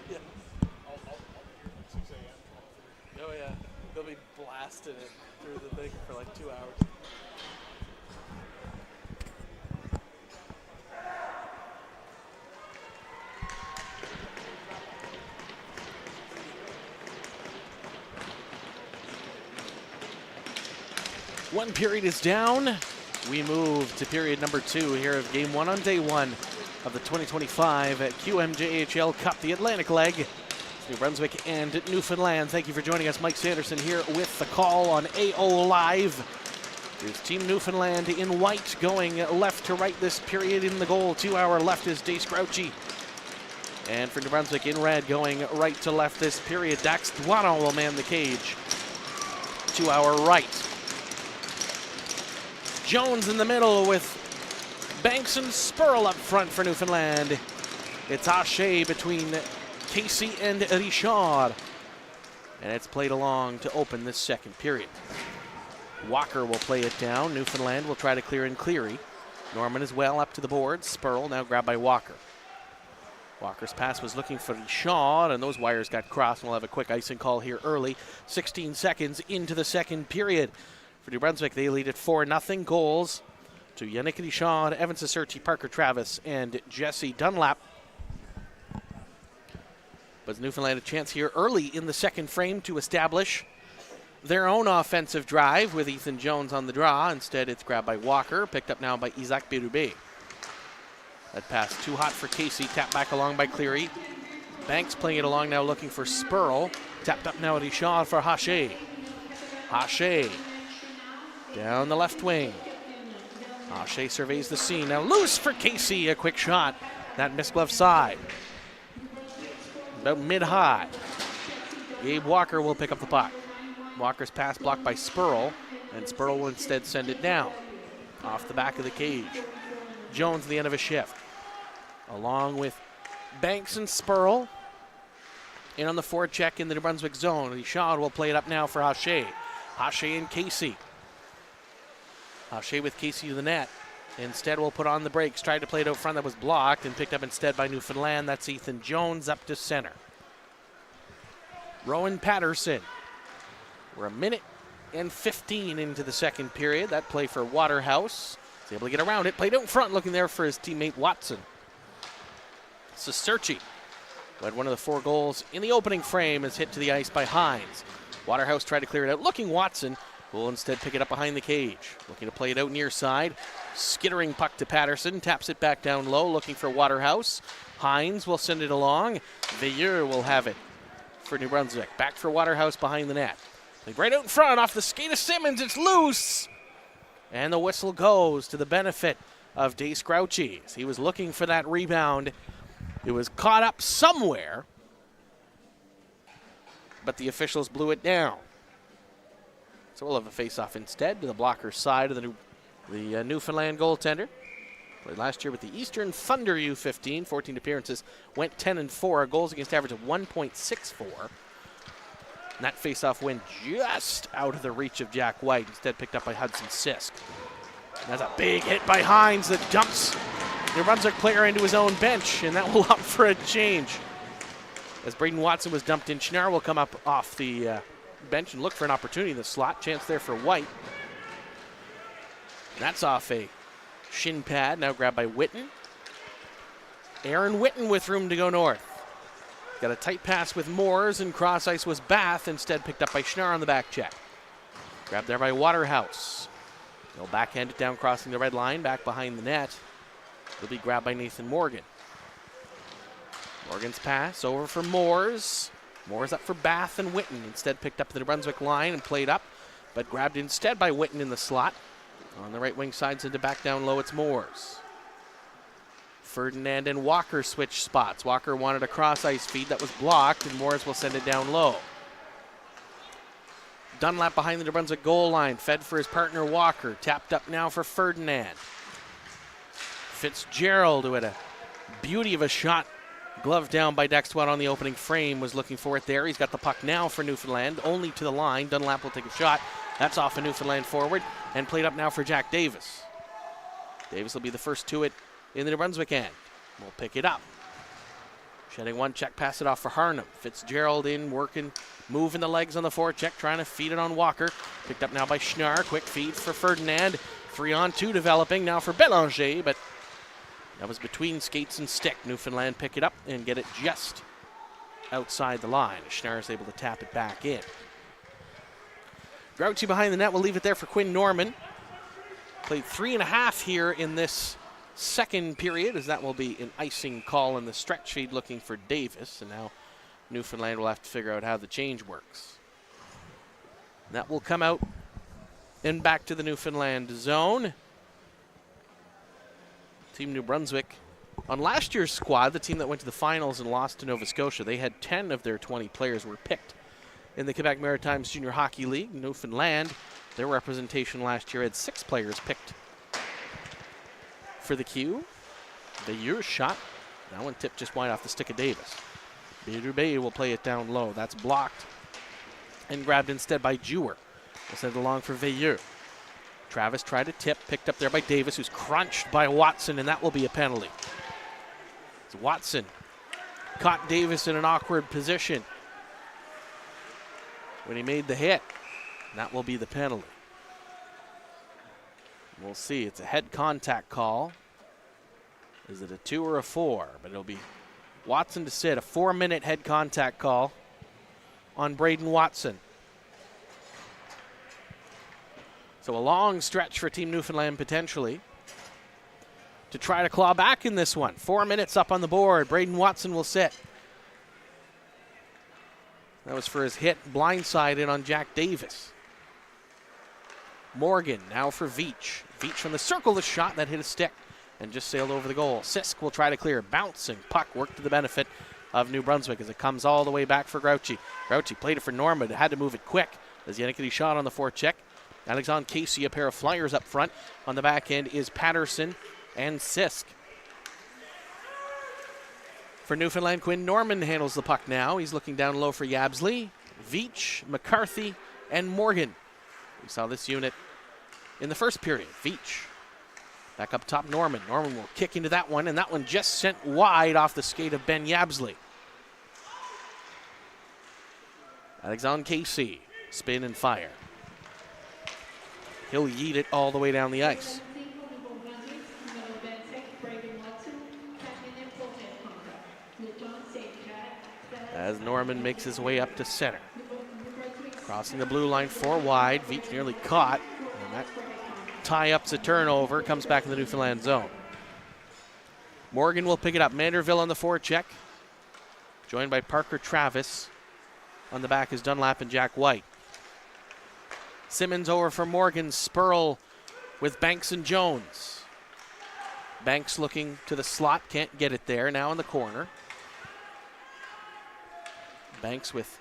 Yeah. I'll be here at 6 a.m. Oh yeah, they'll be blasting it through the thing for like 2 hours. One period is down. We move to period number 2 here of game 1 on day 1 of the 2025 QMJHL Cup, the Atlantic leg. It's New Brunswick and Newfoundland. Thank you for joining us. Mike Sanderson here with the call on AO Live. Here's Team Newfoundland in white going left to right this period in the goal. 2 hour left is Dace Grouchy. And for New Brunswick in red going right to left this period, Dax Duano will man the cage. 2 hour right. Jones in the middle with Banks and Spurl up front for Newfoundland. It's Haché between Casey and Richard. And it's played along to open this second period. Walker will play it down. Newfoundland will try to clear in Cleary. Norman as well up to the board. Spurl now grabbed by Walker. Walker's pass was looking for Richard, and those wires got crossed. We'll have a quick icing call here early. 16 seconds into the second period. For New Brunswick, they lead at 4-0. Goals to Yannick Richard, Evan Cicerci, Parker Travis, and Jesse Dunlap. But Newfoundland a chance here early in the second frame to establish their own offensive drive with Ethan Jones on the draw. Instead, it's grabbed by Walker, picked up now by Isaac Berube. That pass too hot for Casey, tapped back along by Cleary. Banks playing it along now, looking for Spurl. Tapped up now Richard for Haché. Haché down the left wing. Haché surveys the scene. Now loose for Casey, a quick shot. That missed left side. About mid-high. Gabe Walker will pick up the puck. Walker's pass blocked by Spurl, and Spurl will instead send it down. Off the back of the cage. Jones at the end of a shift. Along with Banks and Spurl. In on the forecheck in the New Brunswick zone. Richard will play it up now for Haché. Haché and Casey. Haché with Casey to the net. Instead, we'll put on the brakes. Tried to play it out front, that was blocked, and picked up instead by Newfoundland. That's Ethan Jones up to center. Rowan Patterson. We're 1:15 into the second period. That play for Waterhouse. He's able to get around it. Played out in front, looking there for his teammate Watson. Cicerci, who had one of the 4 goals in the opening frame, is hit to the ice by Hines. Waterhouse tried to clear it out. Looking Watson will instead pick it up behind the cage. Looking to play it out near side. Skittering puck to Patterson. Taps it back down low, looking for Waterhouse. Hines will send it along. Veilleux will have it for New Brunswick. Back for Waterhouse behind the net. Played right out in front off the skate of Simmons. It's loose. And the whistle goes to the benefit of Dace Grouchy. He was looking for that rebound. It was caught up somewhere, but the officials blew it down. So we'll have a face-off instead to the blocker's side of the Newfoundland goaltender. Played last year with the Eastern Thunder U15, 14 appearances, went 10-4, goals against average of 1.64. And that face-off went just out of the reach of Jack White, instead picked up by Hudson Sisk. And that's a big hit by Hines that dumps New Brunswick player into his own bench, and that will opt for a change. As Braden Watson was dumped in, Schnarr will come up off the bench and look for an opportunity in the slot. Chance there for White. That's off a shin pad, now grabbed by Witten. Aaron Witten with room to go north. Got a tight pass with Moores, and cross ice was Bath, instead picked up by Schnarr on the back check. Grabbed there by Waterhouse. He'll backhand it down, crossing the red line, back behind the net. He'll be grabbed by Nathan Morgan. Morgan's pass over for Moores. Moores up for Bath and Witten. Instead picked up the New Brunswick line and played up, but grabbed instead by Witten in the slot. On the right wing side, send it back down low, it's Moores. Ferdinand and Walker switch spots. Walker wanted a cross ice feed that was blocked, and Moores will send it down low. Dunlap behind the New Brunswick goal line, fed for his partner Walker. Tapped up now for Ferdinand. Fitzgerald, who had a beauty of a shot, gloved down by Dextwad on the opening frame, was looking for it there. He's got the puck now for Newfoundland, only to the line. Dunlap will take a shot. That's off a Newfoundland forward, and played up now for Jack Davis. Davis will be the first to it in the New Brunswick end. Will pick it up. Shedding one check, pass it off for Harnham. Fitzgerald in, working, moving the legs on the forecheck, trying to feed it on Walker. Picked up now by Schnarr. Quick feed for Ferdinand. 3-on-2 developing now for Belanger, but that was between skates and stick. Newfoundland pick it up and get it just outside the line. Schnarr is able to tap it back in. Grouchy behind the net will leave it there for Quinn Norman. Played 3.5 here in this second period, as that will be an icing call in the stretch feed looking for Davis. And now Newfoundland will have to figure out how the change works. That will come out and back to the Newfoundland zone. Team New Brunswick, on last year's squad, the team that went to the finals and lost to Nova Scotia, they had 10 of their 20 players were picked in the Quebec Maritimes Junior Hockey League. Newfoundland, their representation last year had 6 players picked for the Q. The year's shot, that one tipped just wide off the stick of Davis. Bidubé will play it down low. That's blocked and grabbed instead by Jewer. We'll send it along for Veilleux. Travis tried to tip, picked up there by Davis, who's crunched by Watson, and that will be a penalty. So Watson caught Davis in an awkward position when he made the hit. That will be the penalty. We'll see. It's a head contact call. Is it a 2 or a 4? But it'll be Watson to sit. A 4-minute head contact call on Braden Watson. So a long stretch for Team Newfoundland potentially to try to claw back in this one. 4 minutes up on the board. Braden Watson will sit. That was for his hit blindside in on Jack Davis. Morgan now for Veach. Veach from the circle, the shot that hit a stick and just sailed over the goal. Sisk will try to clear. Bouncing puck worked to the benefit of New Brunswick as it comes all the way back for Grouchy. Grouchy played it for Norman, had to move it quick as Yannick shot on the forecheck. Alexandre Casey, a pair of flyers up front. On the back end is Patterson and Sisk. For Newfoundland, Quinn Norman handles the puck now. He's looking down low for Yabsley, Veach, McCarthy, and Morgan. We saw this unit in the first period. Veach back up top, Norman. Norman will kick into that one, and that one just sent wide off the skate of Ben Yabsley. Alexandre Casey, spin and fire. He'll yeet it all the way down the ice. As Norman makes his way up to center. Crossing the blue line 4 wide. Veach nearly caught. And that tie-up's a turnover. Comes back in the Newfoundland zone. Morgan will pick it up. Manderville on the forecheck. Joined by Parker Travis. On the back is Dunlap and Jack White. Simmons over for Morgan. Spurl with Banks and Jones. Banks looking to the slot. Can't get it there. Now in the corner. Banks with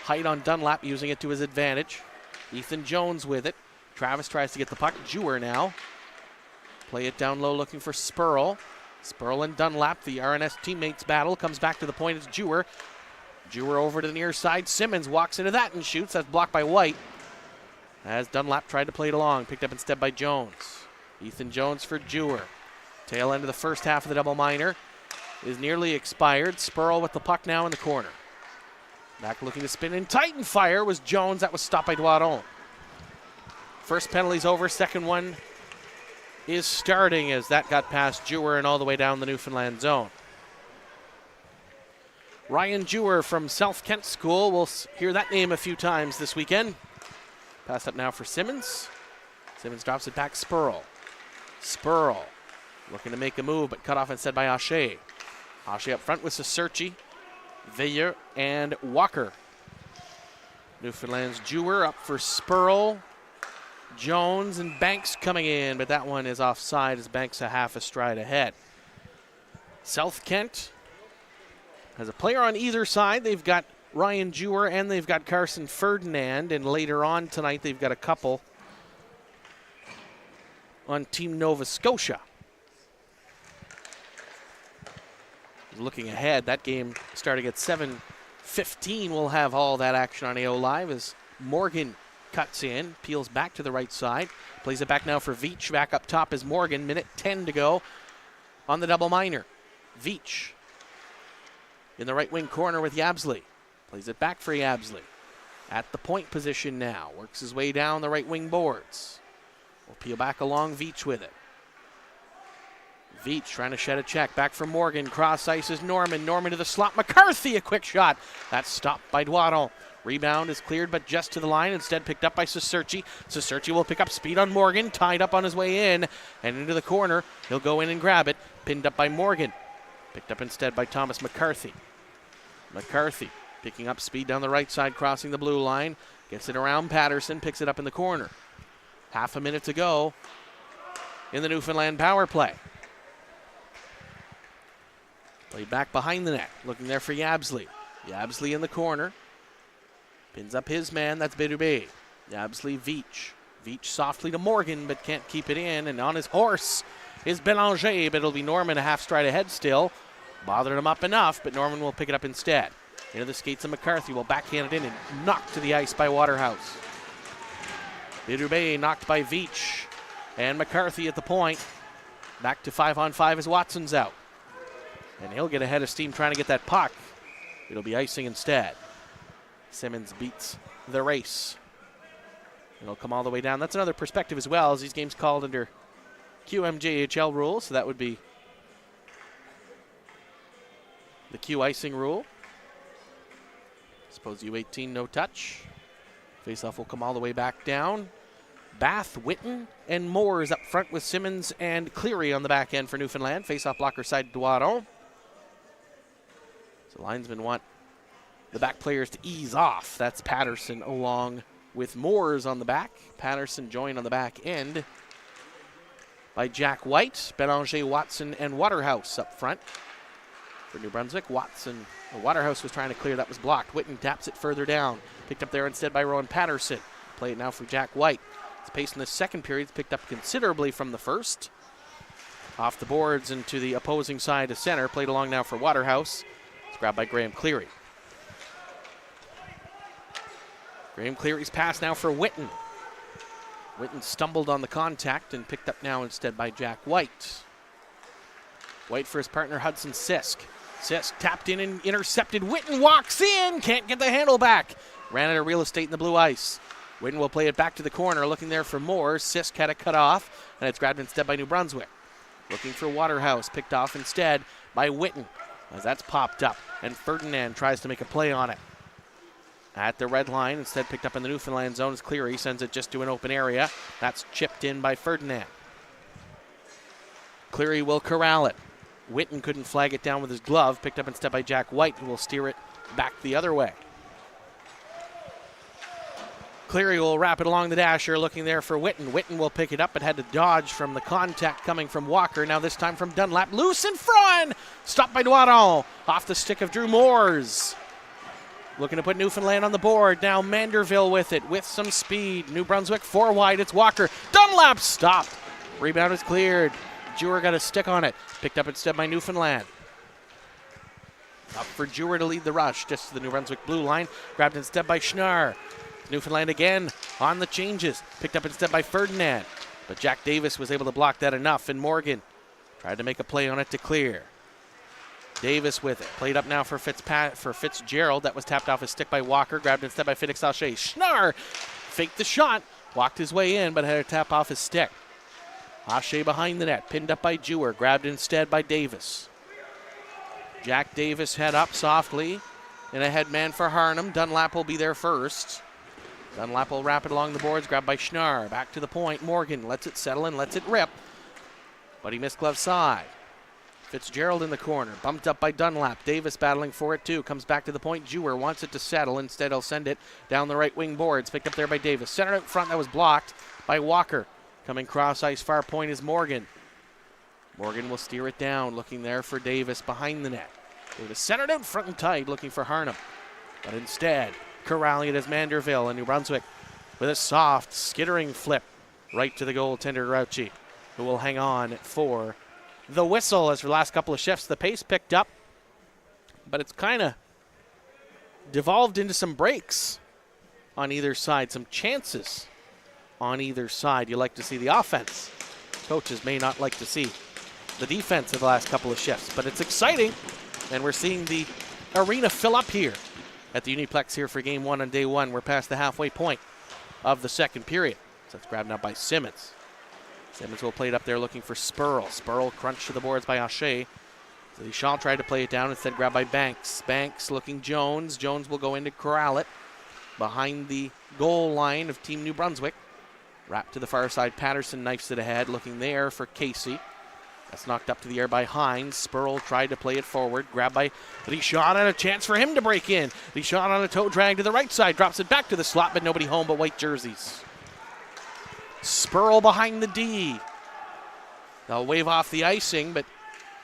height on Dunlap, using it to his advantage. Ethan Jones with it. Travis tries to get the puck. Jewer now. Play it down low looking for Spurl. Spurl and Dunlap, the RNS teammates battle. Comes back to the point. It's Jewer. Jewer over to the near side. Simmons walks into that and shoots. That's blocked by White. As Dunlap tried to play it along. Picked up instead by Jones. Ethan Jones for Jewer. Tail end of the first half of the double minor is nearly expired. Spurl with the puck now in the corner. Back looking to spin in tight and fire was Jones. That was stopped by Doiron. First penalty's over. Second one is starting as that got past Jewer and all the way down the Newfoundland zone. Ryan Jewer from South Kent School. We'll hear that name a few times this weekend. Pass up now for Simmons. Simmons drops it back. Spurl. Spurl looking to make a move, but cut off instead by Haché. Haché up front with Secerchi, Veilleux, and Walker. Newfoundland's Jewer up for Spurl. Jones and Banks coming in, but that one is offside as Banks a half a stride ahead. South Kent has a player on either side. They've got Ryan Jewer and they've got Carson Ferdinand, and later on tonight they've got a couple on Team Nova Scotia. Looking ahead, that game starting at 7:15. We'll have all that action on AO Live as Morgan cuts in, peels back to the right side, plays it back now for Veach. Back up top is Morgan. Minute 10 to go on the double minor. Veach in the right wing corner with Yabsley. Plays it back for Yabsley. At the point position now. Works his way down the right wing boards. Will peel back along Veach with it. Veach trying to shed a check. Back from Morgan. Cross ice is Norman. Norman to the slot. McCarthy, a quick shot. That's stopped by Dwaddle. Rebound is cleared, but just to the line. Instead picked up by Cicerci. Cicerci will pick up speed on Morgan. Tied up on his way in and into the corner. He'll go in and grab it. Pinned up by Morgan. Picked up instead by Thomas McCarthy. McCarthy picking up speed down the right side, crossing the blue line. Gets it around Patterson. Picks it up in the corner. Half a minute to go in the Newfoundland power play. Played back behind the net. Looking there for Yabsley. Yabsley in the corner. Pins up his man. That's Berube. Yabsley, Veach. Veach softly to Morgan, but can't keep it in. And on his horse is Belanger, but it'll be Norman a half stride ahead still. Bothered him up enough, but Norman will pick it up instead. Into the skates of McCarthy. Will backhand it in and knocked to the ice by Waterhouse. Berube knocked by Veach. And McCarthy at the point. Back to 5-on-5 as Watson's out. And he'll get ahead of steam trying to get that puck. It'll be icing instead. Simmons beats the race. It'll come all the way down. That's another perspective as well, as these games called under QMJHL rules. So that would be the Q icing rule. Suppose U18 no touch. Faceoff will come all the way back down. Bath, Whitten, and Moores up front with Simmons and Cleary on the back end for Newfoundland. Faceoff blocker side Duaro. So linesmen want the back players to ease off. That's Patterson along with Moores on the back. Patterson joined on the back end by Jack White, Belanger, Watson, and Waterhouse up front. For New Brunswick, Waterhouse was trying to clear. That was blocked. Whitten taps it further down. Picked up there instead by Rowan Patterson. Play it now for Jack White. His pace in the second period is picked up considerably from the first. Off the boards and to the opposing side of center. Played along now for Waterhouse. It's grabbed by Graham Cleary. Graham Cleary's pass now for Whitten. Whitten stumbled on the contact and picked up now instead by Jack White. White for his partner Hudson Sisk. Sisk tapped in and intercepted. Whitten walks in. Can't get the handle back. Ran out of real estate in the blue ice. Whitten will play it back to the corner. Looking there for more. Sisk had it cut off. And it's grabbed instead by New Brunswick. Looking for Waterhouse. Picked off instead by Whitten. As that's popped up. And Ferdinand tries to make a play on it. At the red line. Instead picked up in the Newfoundland zone as Cleary sends it just to an open area. That's chipped in by Ferdinand. Cleary will corral it. Whitten couldn't flag it down with his glove. Picked up instead by Jack White, who will steer it back the other way. Cleary will wrap it along the dasher, looking there for Whitten. Whitten will pick it up, but had to dodge from the contact coming from Walker. Now this time from Dunlap. Loose in front! Stopped by Dwaddle. Off the stick of Drew Moores. Looking to put Newfoundland on the board. Now Manderville with it, with some speed. New Brunswick 4 wide. It's Walker. Dunlap stopped. Rebound is cleared. Jewer got a stick on it. Picked up instead by Newfoundland. Up for Jewer to lead the rush. Just to the New Brunswick blue line. Grabbed instead by Schnarr. Newfoundland again on the changes. Picked up instead by Ferdinand. But Jack Davis was able to block that enough. And Morgan tried to make a play on it to clear. Davis with it. Played up now for Fitzgerald. That was tapped off his stick by Walker. Grabbed instead by Felix Alche. Schnarr faked the shot. Walked his way in, but had to tap off his stick. Hache behind the net, pinned up by Jewer, grabbed instead by Davis. Jack Davis head up softly, and a head man for Harnham. Dunlap will be there first. Dunlap will wrap it along the boards, grabbed by Schnarr. Back to the point, Morgan lets it settle and lets it rip, but he missed glove side. Fitzgerald in the corner, bumped up by Dunlap. Davis battling for it too, comes back to the point. Jewer wants it to settle, instead he'll send it down the right wing boards, picked up there by Davis. Centered out front, that was blocked by Walker. Coming cross ice far point is Morgan. Morgan will steer it down, looking there for Davis behind the net. Davis centered out front and tight, looking for Harnham. But instead, corralling it as Manderville and New Brunswick with a soft, skittering flip right to the goaltender Grouchy, who will hang on for the whistle. As for the last couple of shifts, the pace picked up, but it's kind of devolved into some breaks on either side, some chances on either side. You like to see the offense. Coaches may not like to see the defense of the last couple of shifts. But it's exciting, and we're seeing the arena fill up here at the Uniplex here for game one on day one. We're past the halfway point of the second period. So it's grabbed now by Simmons. Simmons will play it up there looking for Spurl. Spurl crunched to the boards by Haché. So Deschamps tried to play it down, instead grabbed by Banks. Banks looking Jones. Jones will go in to corral it behind the goal line of Team New Brunswick. Wrapped to the far side. Patterson knifes it ahead, looking there for Casey. That's knocked up to the air by Hines. Spurl tried to play it forward. Grabbed by Deschamps, and a chance for him to break in. Deschamps on a toe drag to the right side. Drops it back to the slot, but nobody home but white jerseys. Spurl behind the D. They'll wave off the icing, but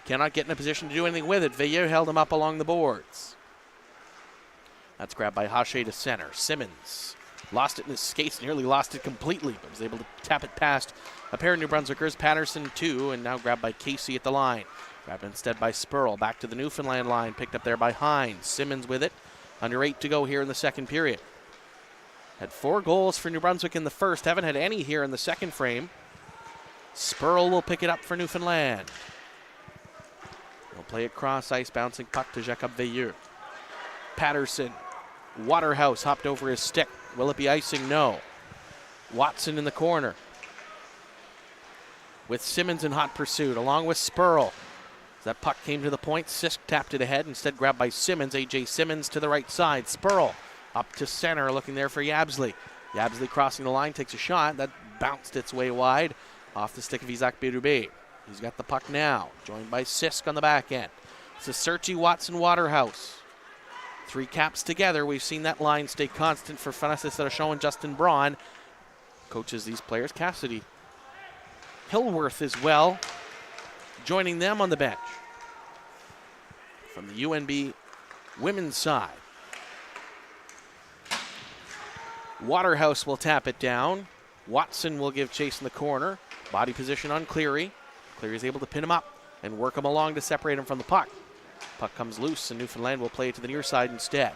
cannot get in a position to do anything with it. Veilleux held him up along the boards. That's grabbed by Haché to center. Simmons lost it in his skates, nearly lost it completely, but was able to tap it past a pair of New Brunswickers. Patterson too, and now grabbed by Casey at the line. Grabbed instead by Spurl. Back to the Newfoundland line, picked up there by Hines. Simmons with it. Under 8 to go here in the second period. Had 4 goals for New Brunswick in the first. Haven't had any here in the second frame. Spurl will pick it up for Newfoundland. He'll play it cross ice, bouncing puck to Jacob Veilleux. Patterson. Waterhouse hopped over his stick. Will it be icing? No. Watson in the corner with Simmons in hot pursuit, along with Spurl. As that puck came to the point, Sisk tapped it ahead, instead grabbed by Simmons. A.J. Simmons to the right side. Spurl up to center, looking there for Yabsley. Yabsley crossing the line, takes a shot. That bounced its way wide off the stick of Isaac Berube. He's got the puck now, joined by Sisk on the back end. Cicerci, Watson, Waterhouse. 3 caps together. We've seen that line stay constant for Francis Serachon and Justin Braun. Coaches these players. Cassidy Hillworth as well, joining them on the bench. From the UNB women's side, Waterhouse will tap it down. Watson will give chase in the corner. Body position on Cleary. Cleary is able to pin him up and work him along to separate him from the puck. Puck comes loose, and Newfoundland will play it to the near side instead.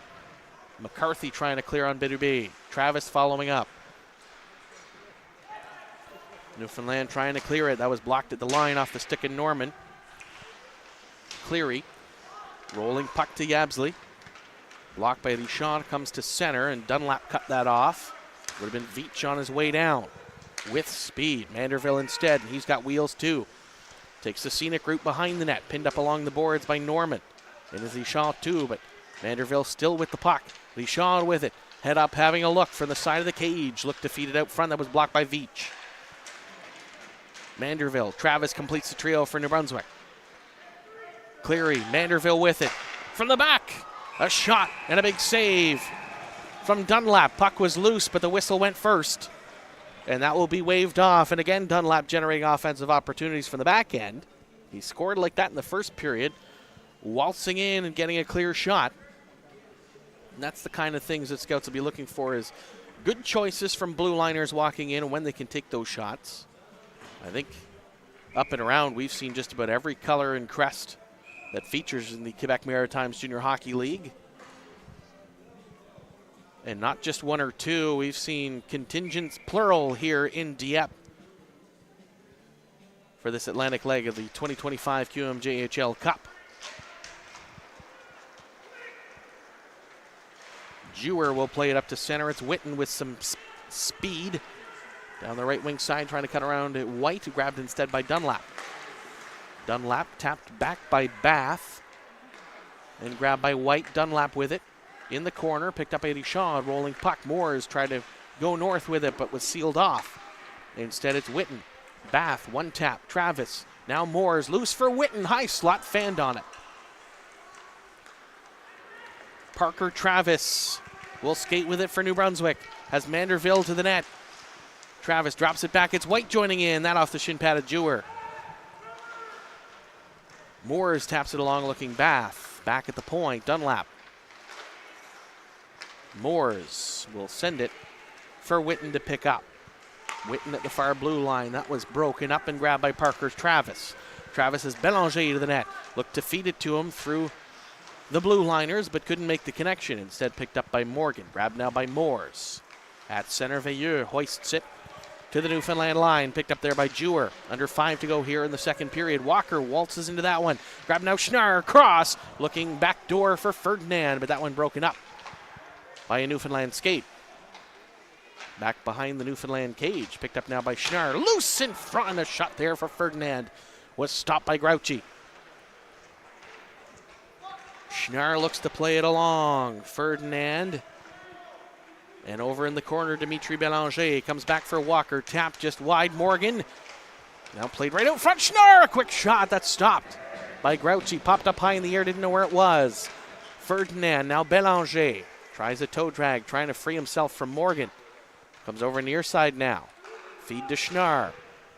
McCarthy trying to clear on Berube. Travis following up. Newfoundland trying to clear it. That was blocked at the line off the stick of Norman. Cleary rolling puck to Yabsley. Blocked by Deschamps, comes to center, and Dunlap cut that off. Would have been Veach on his way down with speed. Manderville instead, and he's got wheels too. Takes the scenic route behind the net, pinned up along the boards by Norman. It is Deschamps too, but Manderville still with the puck. Deschamps with it. Head up, having a look from the side of the cage. Looked defeated out front. That was blocked by Veach. Manderville. Travis completes the trio for New Brunswick. Cleary. Manderville with it. From the back. A shot and a big save from Dunlap. Puck was loose, but the whistle went first. And that will be waved off. And again, Dunlap generating offensive opportunities from the back end. He scored like that in the first period, waltzing in and getting a clear shot. And that's the kind of things that scouts will be looking for, is good choices from blue liners walking in and when they can take those shots. I think up and around we've seen just about every color and crest that features in the Quebec Maritimes Junior Hockey League. And not just one or two. We've seen contingents plural here in Dieppe for this Atlantic leg of the 2025 QMJHL Cup. Jewer will play it up to center. It's Witten with some speed down the right wing side, trying to cut around White, grabbed instead by Dunlap. Dunlap tapped back by Bath and grabbed by White. Dunlap with it in the corner, picked up a Deschamps, rolling puck. Moores tried to go north with it, but was sealed off. Instead, it's Witten. Bath, one tap. Travis. Now Moores, loose for Witten. High slot, fanned on it. Parker Travis will skate with it for New Brunswick. Has Manderville to the net. Travis drops it back. It's White joining in. That off the shin pad of Jewer. Moores taps it along, looking Bath. Back at the point. Dunlap. Moores will send it for Witten to pick up. Witten at the far blue line. That was broken up and grabbed by Parker Travis. Travis has Bélanger to the net. Looked to feed it to him through the blue liners, but couldn't make the connection. Instead picked up by Morgan. Grabbed now by Moores. At center, Veilleux hoists it to the Newfoundland line. Picked up there by Jewer. Under 5 to go here in the second period. Walker waltzes into that one. Grab now Schnarr. Cross. Looking back door for Ferdinand, but that one broken up by a Newfoundland skate. Back behind the Newfoundland cage. Picked up now by Schnarr. Loose in front, and a shot there for Ferdinand. Was stopped by Grouchy. Schnarr looks to play it along. Ferdinand. And over in the corner, Dimitri Belanger comes back for Walker. Tap just wide. Morgan. Now played right out front. Schnarr, a quick shot. That's stopped by Grouchy. Popped up high in the air. Didn't know where it was. Ferdinand. Now Belanger. Tries a toe drag. Trying to free himself from Morgan. Comes over near side now. Feed to Schnarr.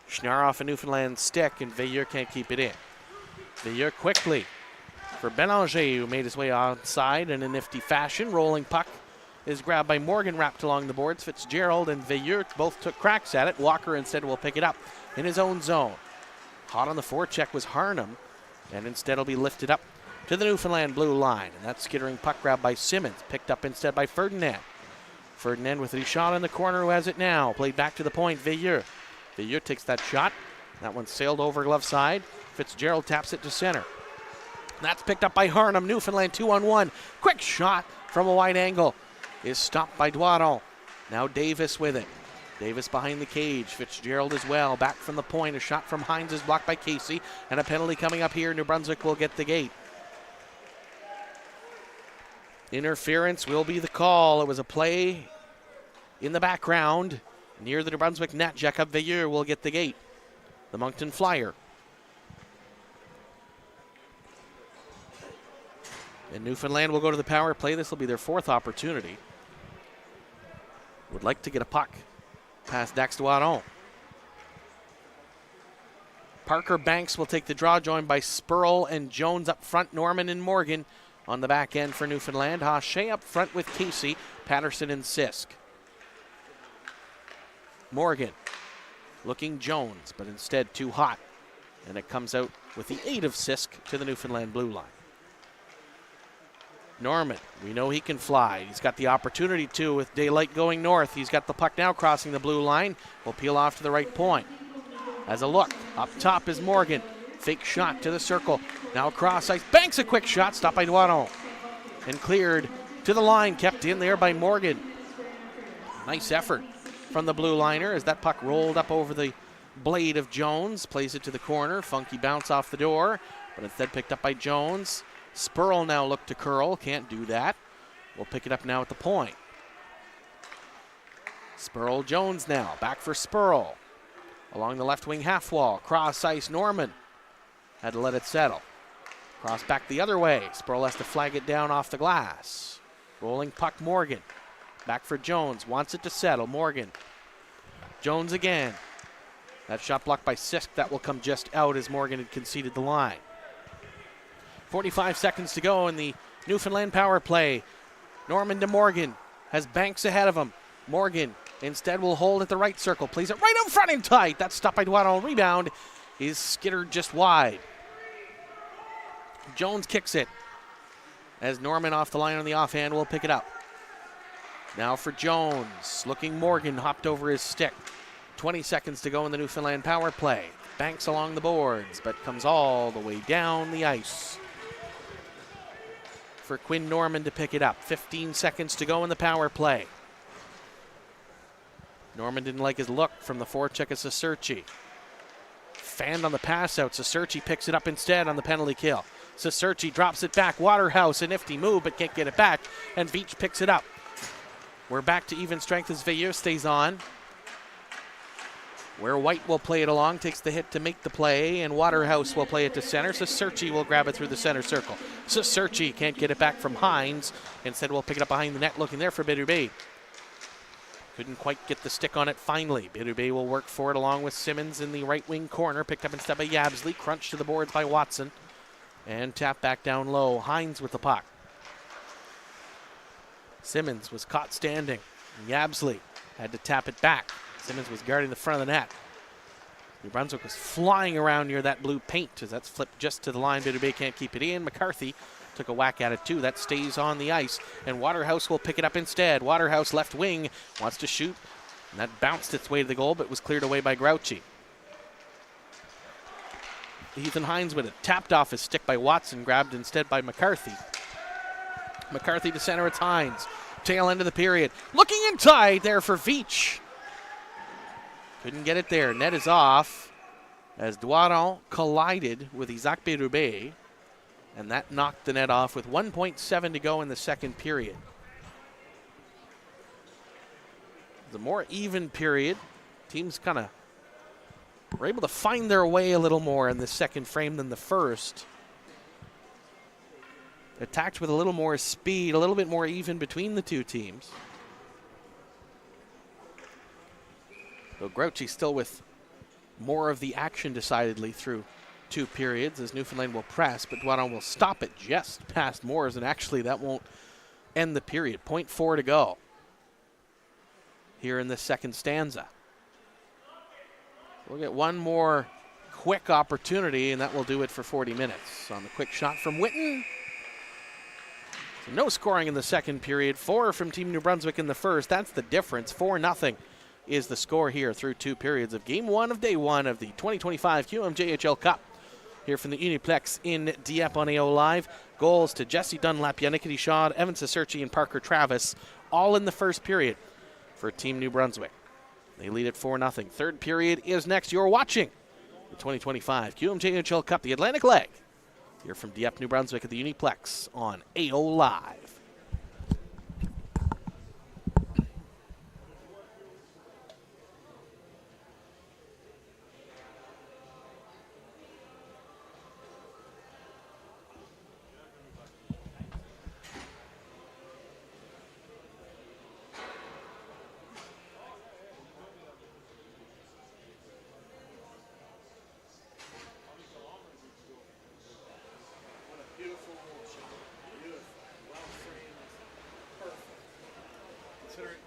Schnarr off a Newfoundland stick, and Veilleux can't keep it in. Veilleux quickly for Belanger, who made his way outside in a nifty fashion. Rolling puck is grabbed by Morgan, wrapped along the boards. Fitzgerald and Veilleux both took cracks at it. Walker instead will pick it up in his own zone. Hot on the forecheck was Harnham, and instead will be lifted up to the Newfoundland blue line. And that skittering puck grab by Simmons, picked up instead by Ferdinand. Ferdinand with a shot in the corner, who has it now. Played back to the point, Veilleux. Veilleux takes that shot. That one sailed over glove side. Fitzgerald taps it to center. That's picked up by Harnham. Newfoundland 2-on-1. Quick shot from a wide angle is stopped by Doiron. Now Davis with it. Davis behind the cage. Fitzgerald as well. Back from the point. A shot from Hines is blocked by Casey. And a penalty coming up here. New Brunswick will get the gate. Interference will be the call. It was a play in the background near the New Brunswick net. Jacob Veilleux will get the gate. The Moncton Flyer. And Newfoundland will go to the power play. This will be their 4th opportunity. Would like to get a puck past Dax Doiron. Parker Banks will take the draw, joined by Spurl and Jones up front. Norman and Morgan on the back end for Newfoundland. Hache up front with Casey, Patterson, and Sisk. Morgan looking Jones, but instead too hot. And it comes out with the aid of Sisk to the Newfoundland blue line. Norman, we know he can fly. He's got the opportunity to with daylight going north. He's got the puck now crossing the blue line. Will peel off to the right point. As a look, up top is Morgan. Fake shot to the circle. Now cross ice. Banks a quick shot. Stopped by Doiron. And cleared to the line. Kept in there by Morgan. Nice effort from the blue liner as that puck rolled up over the blade of Jones. Plays it to the corner. Funky bounce off the door. But instead picked up by Jones. Spurl now look to curl. Can't do that. We'll pick it up now at the point. Spurl Jones now. Back for Spurl. Along the left wing half wall. Cross ice Norman. Had to let it settle. Cross back the other way. Spurl has to flag it down off the glass. Rolling puck Morgan. Back for Jones. Wants it to settle. Morgan. Jones again. That shot blocked by Sisk. That will come just out as Morgan had conceded the line. 45 seconds to go in the Newfoundland power play. Norman to Morgan. Has Banks ahead of him. Morgan instead will hold at the right circle. Plays it right in front and tight. That's stopped by Doiron. Rebound is skittered just wide. Jones kicks it as Norman off the line on the offhand will pick it up. Now for Jones. Looking Morgan hopped over his stick. 20 seconds to go in the Newfoundland power play. Banks along the boards, but comes all the way down the ice for Quinn Norman to pick it up. 15 seconds to go in the power play. Norman didn't like his look from the forecheck of Sasurci. Fanned on the pass out. Sasurci picks it up instead on the penalty kill. Sasurci drops it back. Waterhouse, a nifty move, but can't get it back. And Veach picks it up. We're back to even strength as Veilleux stays on. Where White will play it along, takes the hit to make the play, and Waterhouse will play it to center. Sasurci will grab it through the center circle. Sasurci can't get it back from Hines. Instead, we'll pick it up behind the net, looking there for Berube. Couldn't quite get the stick on it finally. Berube will work for it along with Simmons in the right wing corner. Picked up instead by Yabsley. Crunched to the boards by Watson. And tapped back down low. Hines with the puck. Simmons was caught standing. Yabsley had to tap it back. Simmons was guarding the front of the net. New Brunswick was flying around near that blue paint as that's flipped just to the line. Berube can't keep it in. McCarthy took a whack at it too. That stays on the ice. And Waterhouse will pick it up instead. Waterhouse left wing wants to shoot And that bounced its way to the goal, but was cleared away by Grouchy. Ethan Hines with it. Tapped off his stick by Watson, grabbed instead by McCarthy. McCarthy to center, it's Hines. Tail end of the period. Looking inside there for Veach. Couldn't get it there. Net is off as Doiron collided with Isaac Berube, and that knocked the net off with 1.7 to go in the second period. The more even period. Teams kind of were able to find their way a little more in the second frame than the first. Attacked with a little more speed, a little bit more even between the two teams. Though Grouchy still with more of the action decidedly through two periods as Newfoundland will press, but Doiron will stop it just past Moores, and actually that won't end the period. 0.4 to go here in the second stanza. We'll get one more quick opportunity, and that will do it for 40 minutes. On the quick shot from Whitten. So no scoring in the second period. 4 from Team New Brunswick in the first. That's the difference. 4-0 is the score here through two periods of Game 1 of Day 1 of the 2025 QMJHL Cup. Here from the Uniplex in Dieppe on AO Live. Goals to Jesse Dunlap, Yannick Richard, Evan Cicerci, and Parker Travis, all in the first period for Team New Brunswick. They lead at 4-0. Third period is next. You're watching the 2025 QMJHL Cup, the Atlantic leg. Here from Dieppe, New Brunswick at the Uniplex on AO Live. Considering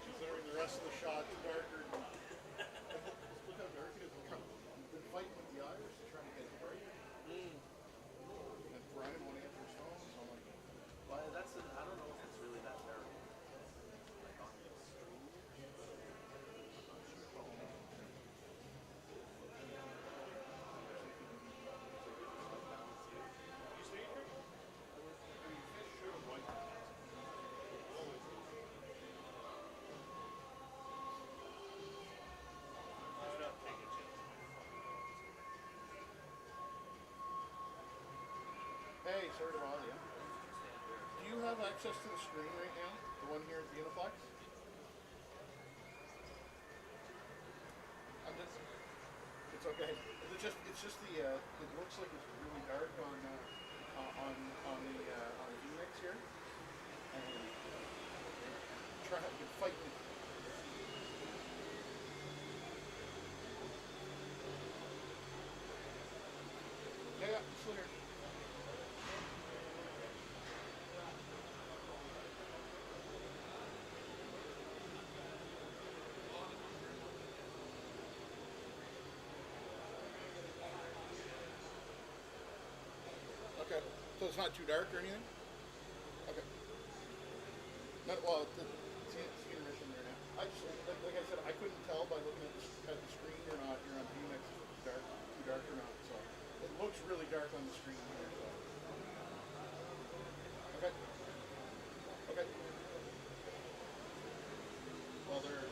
the rest of the shot is darker. Look how dark it is. We've been fighting with the Irish to try to get it brighter. And Brian won't answer his phone, so I'm like, Well, I don't know if it's really that dark. Like on the screen. hey, sorry to bother you. Do you have access to the screen right now? The one here at the Uniplex? It's okay. It's just the it looks like it's really dark on the VMix here. And try to fight it. Yeah, it's still here. Okay, so it's not too dark or anything? Okay. Well, it's intermission there now. I just, like I said, I couldn't tell by looking at the screen you're on VMix if it's too dark or not. So it looks really dark on the screen here. So. Okay. Okay. Well, they're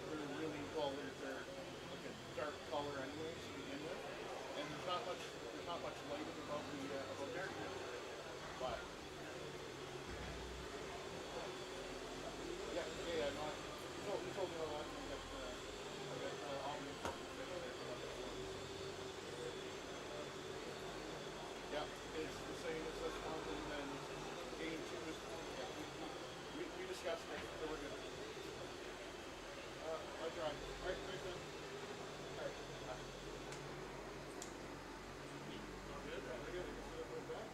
like a dark color anyways to begin with, and there's not much lighting above there. But yeah. No, he told me a lot. I got all the info. Yeah, it's the same as this one, and then game 2 is we discussed it. So we're good. I'll try. All right, thanks, man. All right. Bye. All good? We're good. We're back.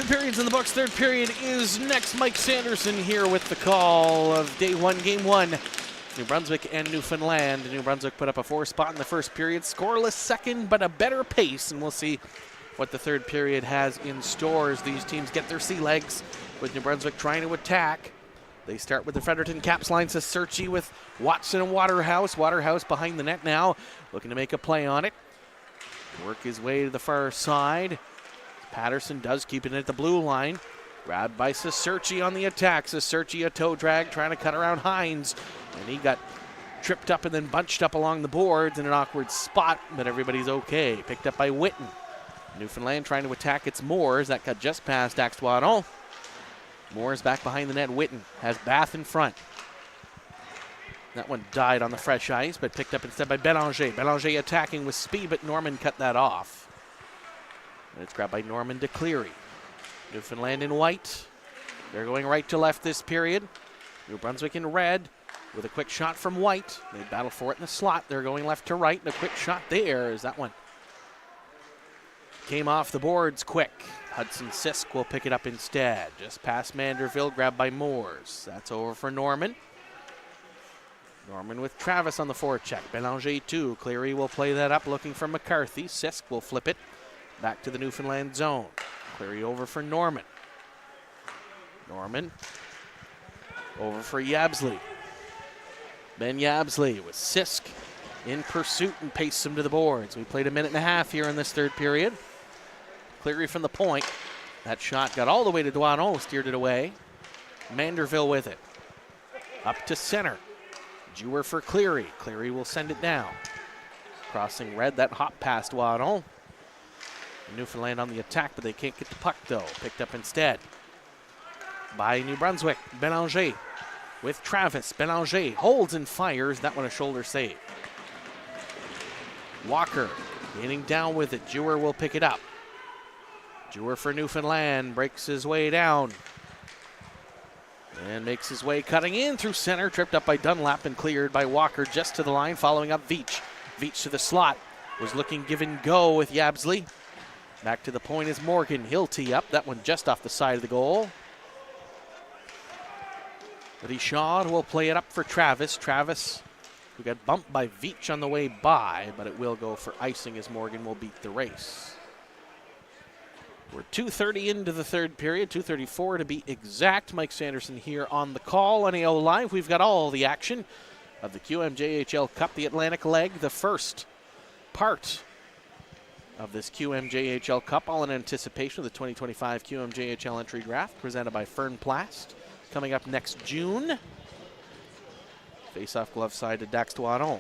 third period's in the books. Third period is next. Mike Sanderson here with the call of day one, game one. New Brunswick and Newfoundland. New Brunswick put up a 4 spot in the first period. Scoreless second, but a better pace. And we'll see what the third period has in store as these teams get their sea legs, with New Brunswick trying to attack. They start with the Fredericton Caps line. Searchy with Watson and Waterhouse. Waterhouse behind the net now, looking to make a play on it. Work his way to the far side. Patterson does keep it at the blue line. Grabbed by Searchy on the attack. Searchy a toe drag, trying to cut around Hines. And he got tripped up and then bunched up along the boards in an awkward spot, but everybody's okay. Picked up by Witten. Newfoundland trying to attack its Moores. That got just past Dax Doiron. Moores back behind the net. Witten has Bath in front. That one died on the fresh ice, but picked up instead by Belanger. Belanger attacking with speed, but Norman cut that off. And it's grabbed by Norman to Cleary. Newfoundland in white. They're going right to left this period. New Brunswick in red with a quick shot from White. They battle for it in the slot. They're going left to right. And a quick shot there is that one. Came off the boards quick. Hudson Sisk will pick it up instead. Just past Manderville, grabbed by Moores. That's over for Norman. Norman with Travis on the forecheck. Belanger too. Cleary will play that up, looking for McCarthy. Sisk will flip it back to the Newfoundland zone. Cleary over for Norman. Norman over for Yabsley. Ben Yabsley with Sisk in pursuit and pastes him to the boards. We played a minute and a half here in this third period. Cleary from the point. That shot got all the way to Doiron, steered it away. Manderville with it. Up to center. Jewer for Cleary. Cleary will send it down. Crossing red, that hop past Doiron. Newfoundland on the attack, but they can't get the puck though. Picked up instead by New Brunswick. Belanger with Travis. Belanger holds and fires. That one a shoulder save. Walker getting down with it. Jewer will pick it up. Jewer for Newfoundland breaks his way down and makes his way cutting in through center. Tripped up by Dunlap and cleared by Walker just to the line, following up Veach. Veach to the slot. Was looking give and go with Yabsley. Back to the point is Morgan. He'll tee up. That one just off the side of the goal. Richard will play it up for Travis. Travis, who got bumped by Veach on the way by, but it will go for icing as Morgan will beat the race. We're 2:30 into the third period, 2:34 to be exact. Mike Sanderson here on the call on AO Live. We've got all the action of the QMJHL Cup, the Atlantic leg, the first part of this QMJHL Cup, all in anticipation of the 2025 QMJHL entry draft presented by Fern Plast. Coming up next June. Face-off glove side to Dax Doiron.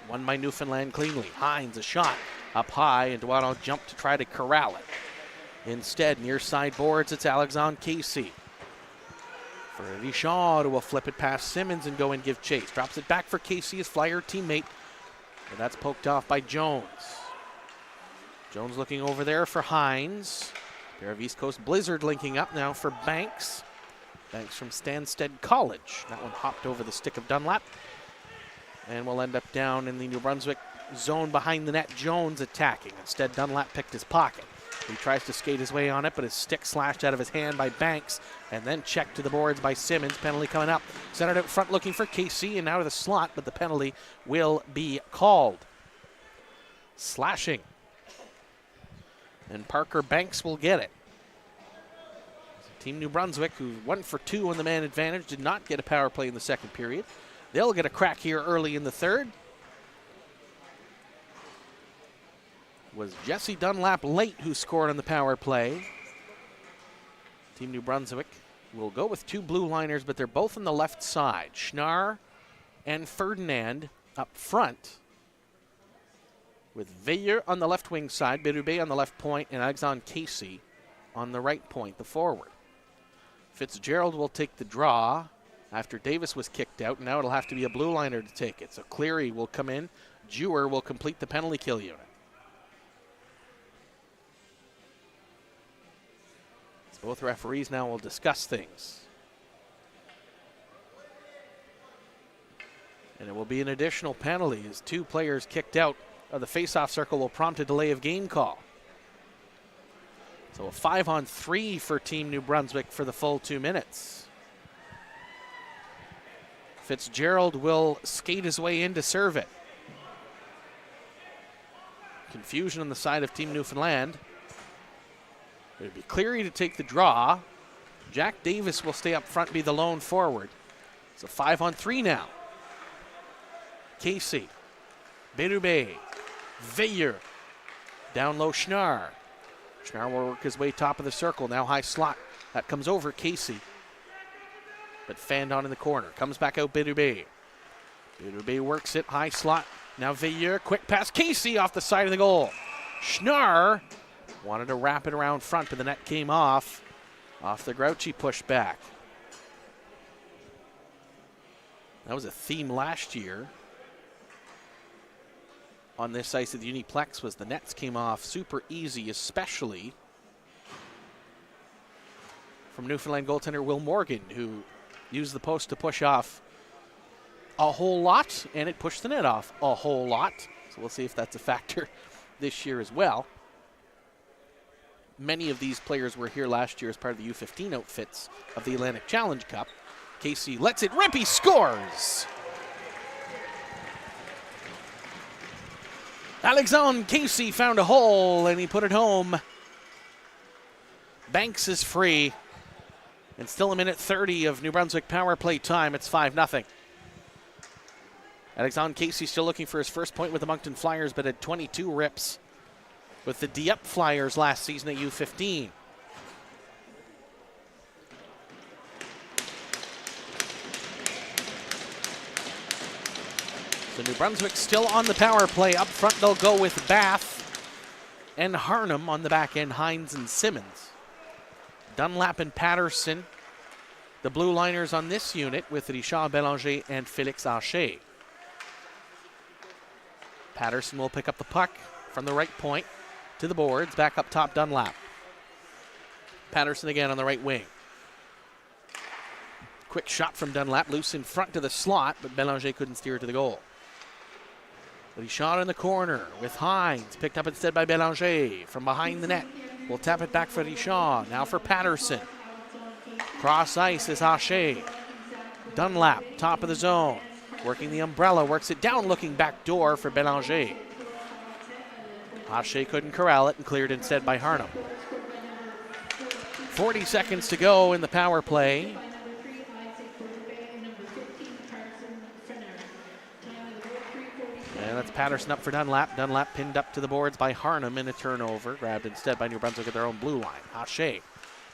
Won by Newfoundland cleanly. Hines a shot up high, and Doiron jumped to try to corral it. Instead, near side boards, it's Alexandre Casey. For Richard, who will flip it past Simmons and go and give chase. Drops it back for Casey, his Flyer teammate. And that's poked off by Jones. Jones looking over there for Hines. Pair of East Coast Blizzard linking up now for Banks. Banks from Stansted College. That one hopped over the stick of Dunlap. And will end up down in the New Brunswick zone behind the net. Jones attacking. Instead, Dunlap picked his pocket. He tries to skate his way on it, but his stick slashed out of his hand by Banks, and then checked to the boards by Simmons. Penalty coming up. Centered out front looking for Casey and out of the slot, but the penalty will be called. Slashing. And Parker Banks will get it. Team New Brunswick, who 1 for 2 on the man advantage, did not get a power play in the second period. They'll get a crack here early in the third. Was Jesse Dunlap late who scored on the power play. Team New Brunswick will go with 2 blue liners, but they're both on the left side. Schnarr and Ferdinand up front, with Veilleux on the left wing side, Berube on the left point, and Alexandre Casey on the right point, the forward. Fitzgerald will take the draw after Davis was kicked out. Now it'll have to be a blue liner to take it. So Cleary will come in. Jewer will complete the penalty kill unit. So both referees now will discuss things. And it will be an additional penalty as 2 players kicked out of the face-off circle will prompt a delay of game call. So a 5-on-3 for Team New Brunswick for the full 2 minutes. Fitzgerald will skate his way in to serve it. Confusion on the side of Team Newfoundland. It would be Cleary to take the draw. Jack Davis will stay up front, be the lone forward. It's a 5-on-3 now. Casey, Berube, Veilleux, down low Schnarr. Schnarr will work his way top of the circle, now high slot. That comes over Casey, but fanned on in the corner. Comes back out Berube. Berube works it, high slot. Now Veilleux, quick pass, Casey off the side of the goal. Schnarr wanted to wrap it around front, but the net came off the Grouchy pushback. That was a theme last year on this ice at the Uniplex, was the nets came off super easy, especially from Newfoundland goaltender Will Morgan, who used the post to push off a whole lot, and it pushed the net off a whole lot. So we'll see if that's a factor this year as well. Many of these players were here last year as part of the U15 outfits of the Atlantic Challenge Cup. Casey lets it rip, he scores! Alexandre Casey found a hole and he put it home. Banks is free. And still a minute 30 of New Brunswick power play time. It's 5-0. Alexandre Casey still looking for his first point with the Moncton Flyers, but had 22 rips with the Dieppe Flyers last season at U15. So New Brunswick still on the power play. Up front they'll go with Bath and Harnham. On the back end, Hines and Simmons. Dunlap and Patterson, the blue liners on this unit, with Richard Bélanger and Félix Haché. Patterson will pick up the puck from the right point to the boards. Back up top, Dunlap. Patterson again on the right wing. Quick shot from Dunlap, loose in front to the slot, but Bélanger couldn't steer it to the goal. But he shot in the corner with Hines, picked up instead by Bélanger from behind the net. We'll tap it back for Richard, now for Patterson. Cross ice is Haché. Dunlap, top of the zone, working the umbrella, works it down, looking back door for Bélanger. Haché couldn't corral it and cleared instead by Harnham. 40 seconds to go in the power play. And that's Patterson up for Dunlap. Dunlap pinned up to the boards by Harnham in a turnover. Grabbed instead by New Brunswick at their own blue line. Haché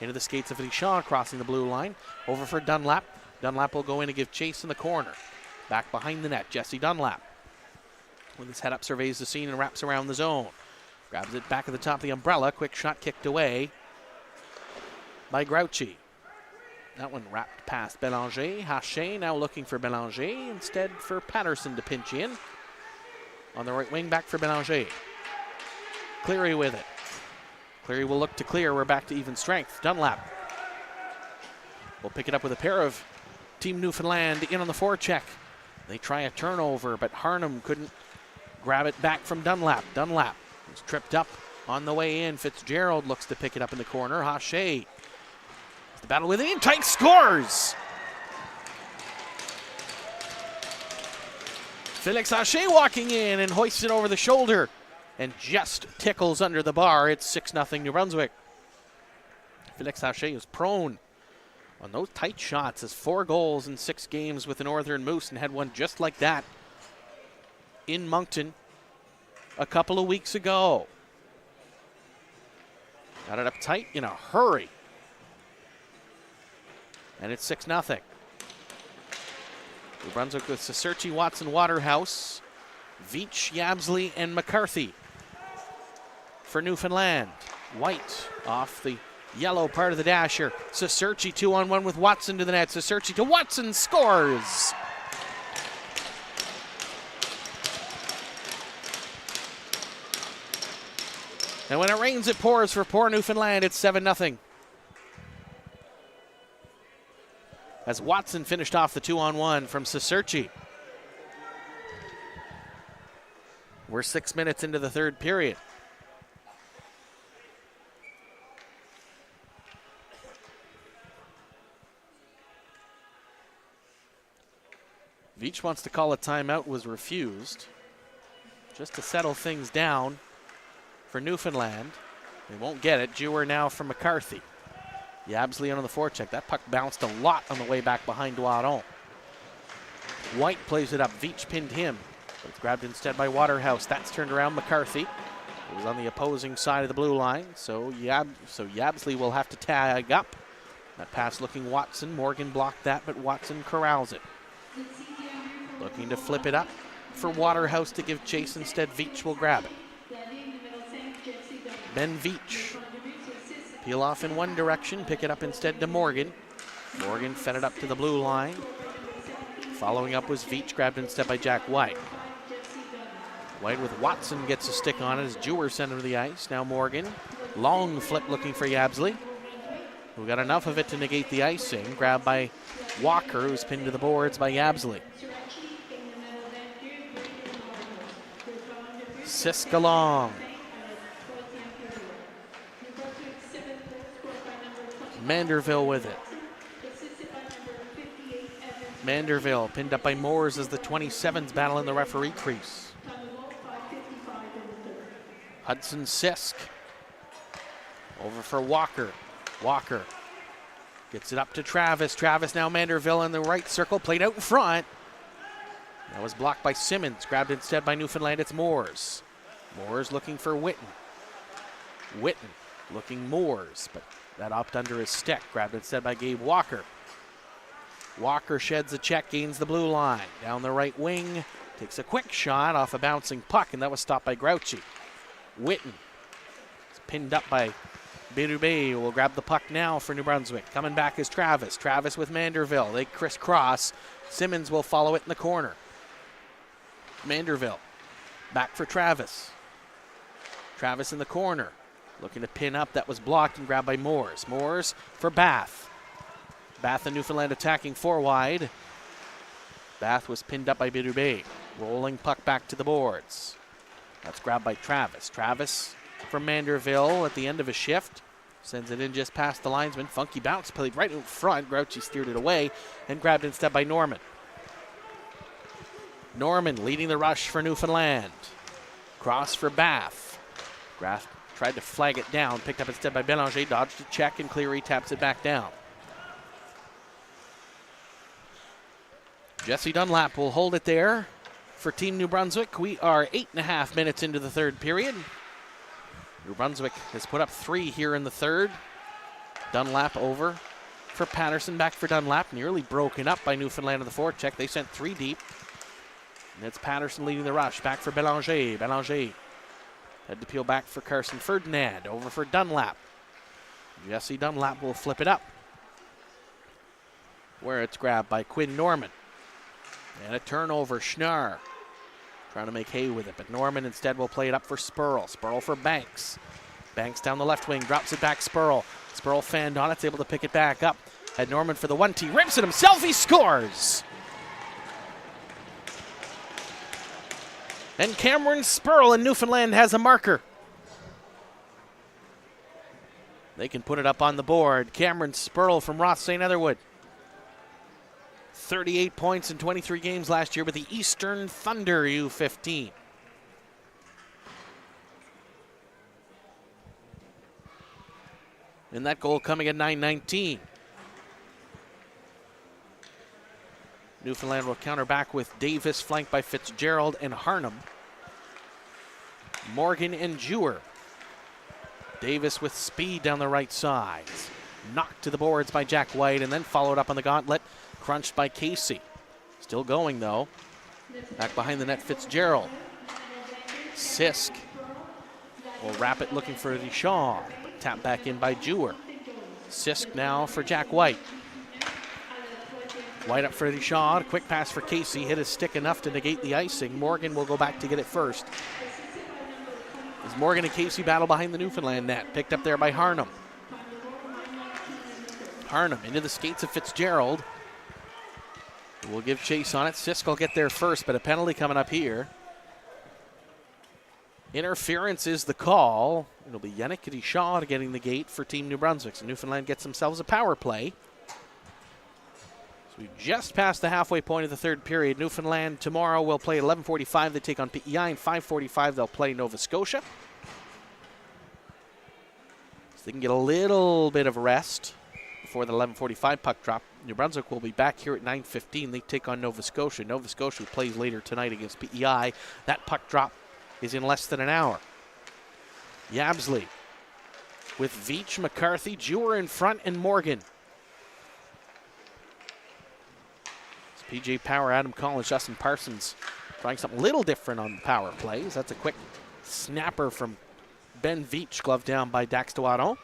into the skates of Richard, crossing the blue line. Over for Dunlap. Dunlap will go in and give chase in the corner. Back behind the net, Jesse Dunlap. With his head up, surveys the scene and wraps around the zone. Grabs it back at the top of the umbrella. Quick shot kicked away by Grouchy. That one wrapped past Bélanger. Haché now looking for Bélanger. Instead for Patterson to pinch in. On the right wing, back for Bélanger. Cleary with it. Cleary will look to clear. We're back to even strength. Dunlap will pick it up with a pair of Team Newfoundland in on the forecheck. They try a turnover, but Harnham couldn't grab it back from Dunlap. Dunlap was tripped up on the way in. Fitzgerald looks to pick it up in the corner. Haché. The battle with it in tight, scores! Félix Haché walking in and hoists it over the shoulder and just tickles under the bar. It's 6-0 New Brunswick. Félix Haché is prone on those tight shots. Has 4 goals in 6 games with the Northern Moose and had one just like that in Moncton a couple of weeks ago. Got it up tight in a hurry. And it's 6-0. New Brunswick with Seserchi, Watson, Waterhouse, Veach, Yabsley, and McCarthy. For Newfoundland, White off the yellow part of the dasher. Seserchi 2-on-1 with Watson to the net. Seserchi to Watson, scores! And when it rains, it pours for poor Newfoundland. It's 7-0. As Watson finished off the 2-on-1 from Seserchi. We're 6 minutes into the third period. Veach wants to call a timeout, was refused. Just to settle things down for Newfoundland. They won't get it. Jewer now for McCarthy. Yabsley on the forecheck. That puck bounced a lot on the way back behind Doiron. White plays it up. Veach pinned him. But it's grabbed instead by Waterhouse. That's turned around McCarthy. It was on the opposing side of the blue line. So Yabsley will have to tag up. That pass looking Watson. Morgan blocked that, but Watson corrals it. Looking to flip it up for Waterhouse to give chase. Instead, Veach will grab it. Ben Veach. Peel off in one direction, pick it up instead to Morgan. Morgan fed it up to the blue line. Following up was Veach, grabbed instead by Jack White. White with Watson gets a stick on it as Jewer sent him to the ice. Now Morgan. Long flip looking for Yabsley. We got enough of it to negate the icing. Grabbed by Walker, who's pinned to the boards by Yabsley. Sisk along. Manderville with it. Manderville pinned up by Moores as the 27s battle in the referee crease. Hudson Sisk. Over for Walker. Walker gets it up to Travis. Travis now Manderville in the right circle. Played out in front. That was blocked by Simmons. Grabbed instead by Newfoundland. It's Moores. Moores looking for Witten. Witten looking Moores, but that upped under his stick. Grabbed instead by Gabe Walker. Walker sheds a check, gains the blue line. Down the right wing, takes a quick shot off a bouncing puck, and that was stopped by Grouchy. Witten is pinned up by Berube, who will grab the puck now for New Brunswick. Coming back is Travis. Travis with Manderville. They crisscross. Simmons will follow it in the corner. Manderville back for Travis. Travis in the corner. Looking to pin up. That was blocked and grabbed by Moores. Moores for Bath. Bath and Newfoundland attacking four wide. Bath was pinned up by Berube. Rolling puck back to the boards. That's grabbed by Travis. Travis from Manderville at the end of a shift. Sends it in just past the linesman. Funky bounce played right in front. Grouchy steered it away and grabbed instead by Norman. Norman leading the rush for Newfoundland. Cross for Bath. Graff tried to flag it down. Picked up instead by Belanger. Dodged a check and Cleary taps it back down. Jesse Dunlap will hold it there for Team New Brunswick. We are 8.5 minutes into the third period. New Brunswick has put up 3 here in the third. Dunlap over for Patterson, back for Dunlap. Nearly broken up by Newfoundland on the forecheck. They sent 3 deep. And it's Patterson leading the rush. Back for Belanger. Belanger had to peel back for Carson Ferdinand. Over for Dunlap. Jesse Dunlap will flip it up, where it's grabbed by Quinn Norman. And a turnover. Schnarr trying to make hay with it, but Norman instead will play it up for Spurl. Spurl for Banks. Banks down the left wing, drops it back Spurl. Spurl fanned on it, able to pick it back up. Had Norman for the 1-T, rips it himself, he scores! And Cameron Spurl in Newfoundland has a marker. They can put it up on the board. Cameron Spurl from Roth St. Otherwood. 38 points in 23 games last year with the Eastern Thunder U15. And that goal coming at 9:19. Newfoundland will counter back with Davis, flanked by Fitzgerald and Harnham. Morgan and Jewer. Davis with speed down the right side. Knocked to the boards by Jack White and then followed up on the gauntlet. Crunched by Casey. Still going though. Back behind the net, Fitzgerald. Sisk will wrap it looking for Deschamps. Tap back in by Jewer. Sisk now for Jack White. White up for Deschamps. A quick pass for Casey. Hit his stick enough to negate the icing. Morgan will go back to get it first. As Morgan and Casey battle behind the Newfoundland net. Picked up there by Harnham. Harnham into the skates of Fitzgerald. We'll give chase on it. Sisk will get there first, but a penalty coming up here. Interference is the call. It'll be Yannick Deschamps getting the gate for Team New Brunswick. So Newfoundland gets themselves a power play. We just passed the halfway point of the third period. Newfoundland tomorrow will play at 11:45. They take on PEI, and 5:45 they'll play Nova Scotia. So they can get a little bit of rest before the 11:45 puck drop. New Brunswick will be back here at 9:15. They take on Nova Scotia. Nova Scotia plays later tonight against PEI. That puck drop is in less than an hour. Yabsley with Veach, McCarthy, Jewer in front, and Morgan. PJ Power, Adam Collins, Justin Parsons trying something a little different on the power plays. That's a quick snapper from Ben Veach, gloved down by Dax Duaton.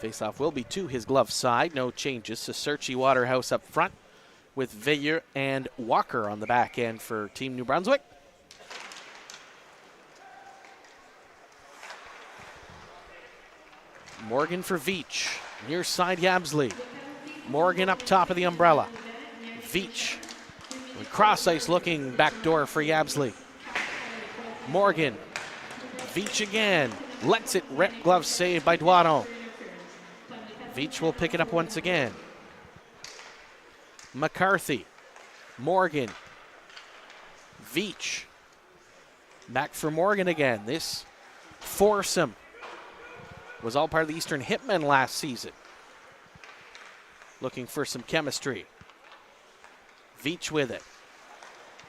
Faceoff will be to his glove side. No changes. Searchy Waterhouse up front with Veilleux and Walker on the back end for Team New Brunswick. Morgan for Veach. Near side Yabsley. Morgan up top of the umbrella. Veach. Cross ice looking backdoor for Yabsley. Morgan. Veach again. Lets it rip. Glove saved by Duaton. Veach will pick it up once again. McCarthy. Morgan. Veach. Back for Morgan again. This foursome was all part of the Eastern Hitmen last season. Looking for some chemistry. Veach with it.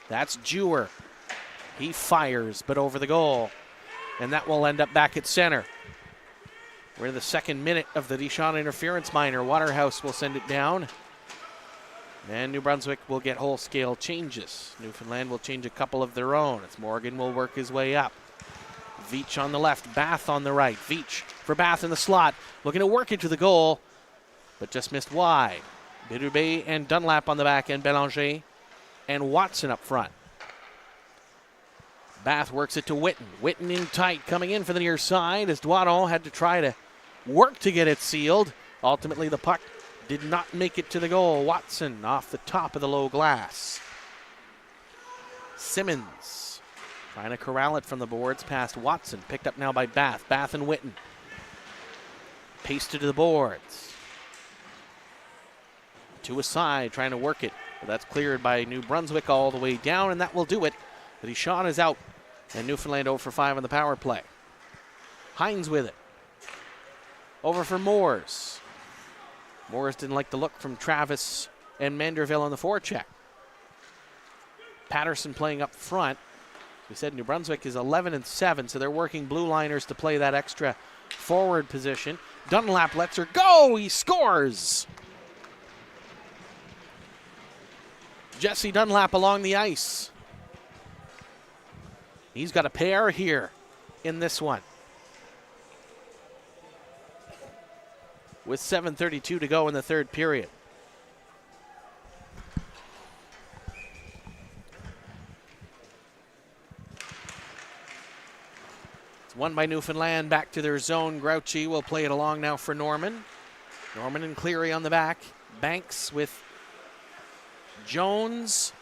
That's Jewer. He fires, but over the goal. And that will end up back at center. We're in the second minute of the Deschamps interference minor. Waterhouse will send it down. And New Brunswick will get whole-scale changes. Newfoundland will change a couple of their own as Morgan will work his way up. Veach on the left, Bath on the right. Veach for Bath in the slot, looking to work into the goal, but just missed wide. Bidourbet and Dunlap on the back end, Belanger and Watson up front. Bath works it to Witten. Witten in tight, coming in for the near side as Duaton had to try to work to get it sealed. Ultimately, the puck did not make it to the goal. Watson off the top of the low glass. Simmons trying to corral it from the boards past Watson. Picked up now by Bath. Bath and Witten. Pasted to the boards. To a side, trying to work it. But that's cleared by New Brunswick all the way down, and that will do it. But Deschamps is out, and Newfoundland 0 for 5 on the power play. Hines with it. Over for Moores. Moores didn't like the look from Travis and Manderville on the forecheck. Patterson playing up front. We said New Brunswick is 11-7, so they're working blue liners to play that extra forward position. Dunlap lets her go. He scores. Jesse Dunlap along the ice. He's got a pair here in this one. With 7:32 to go in the third period. It's won by Newfoundland. Back to their zone. Grouchy will play it along now for Norman. Norman and Cleary on the back. Banks with Jones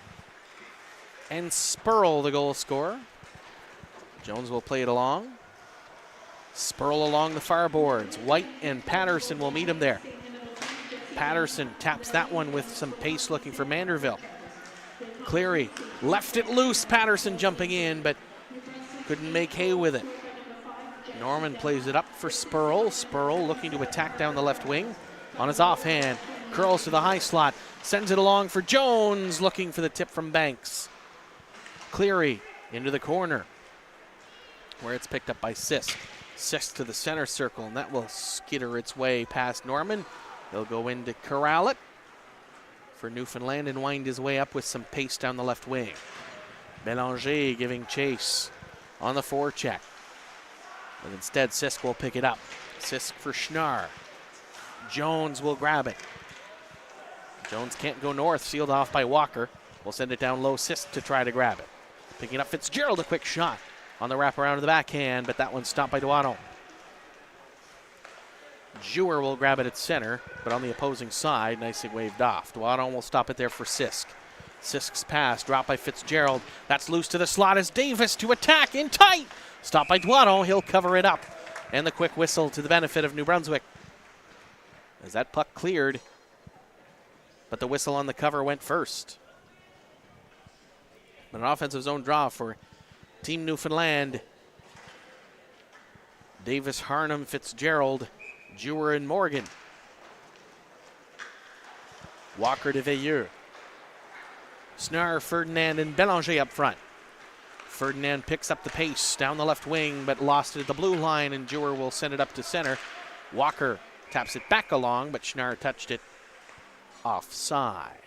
and Spurl, the goal scorer. Jones will play it along. Spurl along the far boards. White and Patterson will meet him there. Patterson taps that one with some pace looking for Manderville. Cleary left it loose. Patterson jumping in, but couldn't make hay with it. Norman plays it up for Spurl. Spurl looking to attack down the left wing. On his offhand, curls to the high slot. Sends it along for Jones, looking for the tip from Banks. Cleary into the corner, where it's picked up by Sisk. Sisk to the center circle, and that will skitter its way past Norman. He'll go in to corral it for Newfoundland and wind his way up with some pace down the left wing. Belanger giving chase on the forecheck. But instead, Sisk will pick it up. Sisk for Schnarr. Jones will grab it. Jones can't go north, sealed off by Walker. We'll send it down low. Sisk to try to grab it. Picking up Fitzgerald, a quick shot on the wraparound of the backhand, but that one's stopped by Duaton. Jewer will grab it at center, but on the opposing side, nicely waved off. Duaton will stop it there for Sisk. Sisk's pass, dropped by Fitzgerald. That's loose to the slot as Davis to attack in tight. Stopped by Duaton, he'll cover it up. And the quick whistle to the benefit of New Brunswick. as that puck cleared, but the whistle on the cover went first. An offensive zone draw for Team Newfoundland. Davis, Harnham, Fitzgerald, Jewer, and Morgan. Walker to Veilleux. Snar, Ferdinand, and Belanger up front. Ferdinand picks up the pace down the left wing, but lost it at the blue line, and Jewer will send it up to center. Walker taps it back along, but Schnarr touched it offside.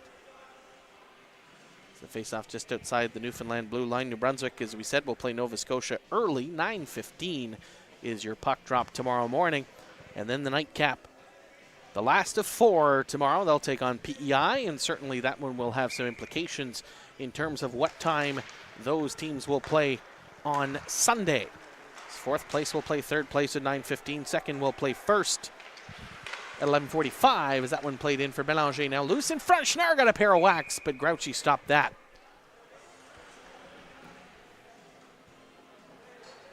The face-off just outside the Newfoundland blue line. New Brunswick, as we said, will play Nova Scotia early. 9:15 is your puck drop tomorrow morning. And then the nightcap. The last of 4 tomorrow. They'll take on PEI, and certainly that one will have some implications in terms of what time those teams will play on Sunday. 4th place will play 3rd place at 9:15. 2nd will play 1st at 11:45 as that one played in for Belanger. Now loose in front. Schnarr got a pair of whacks, but Grouchy stopped that.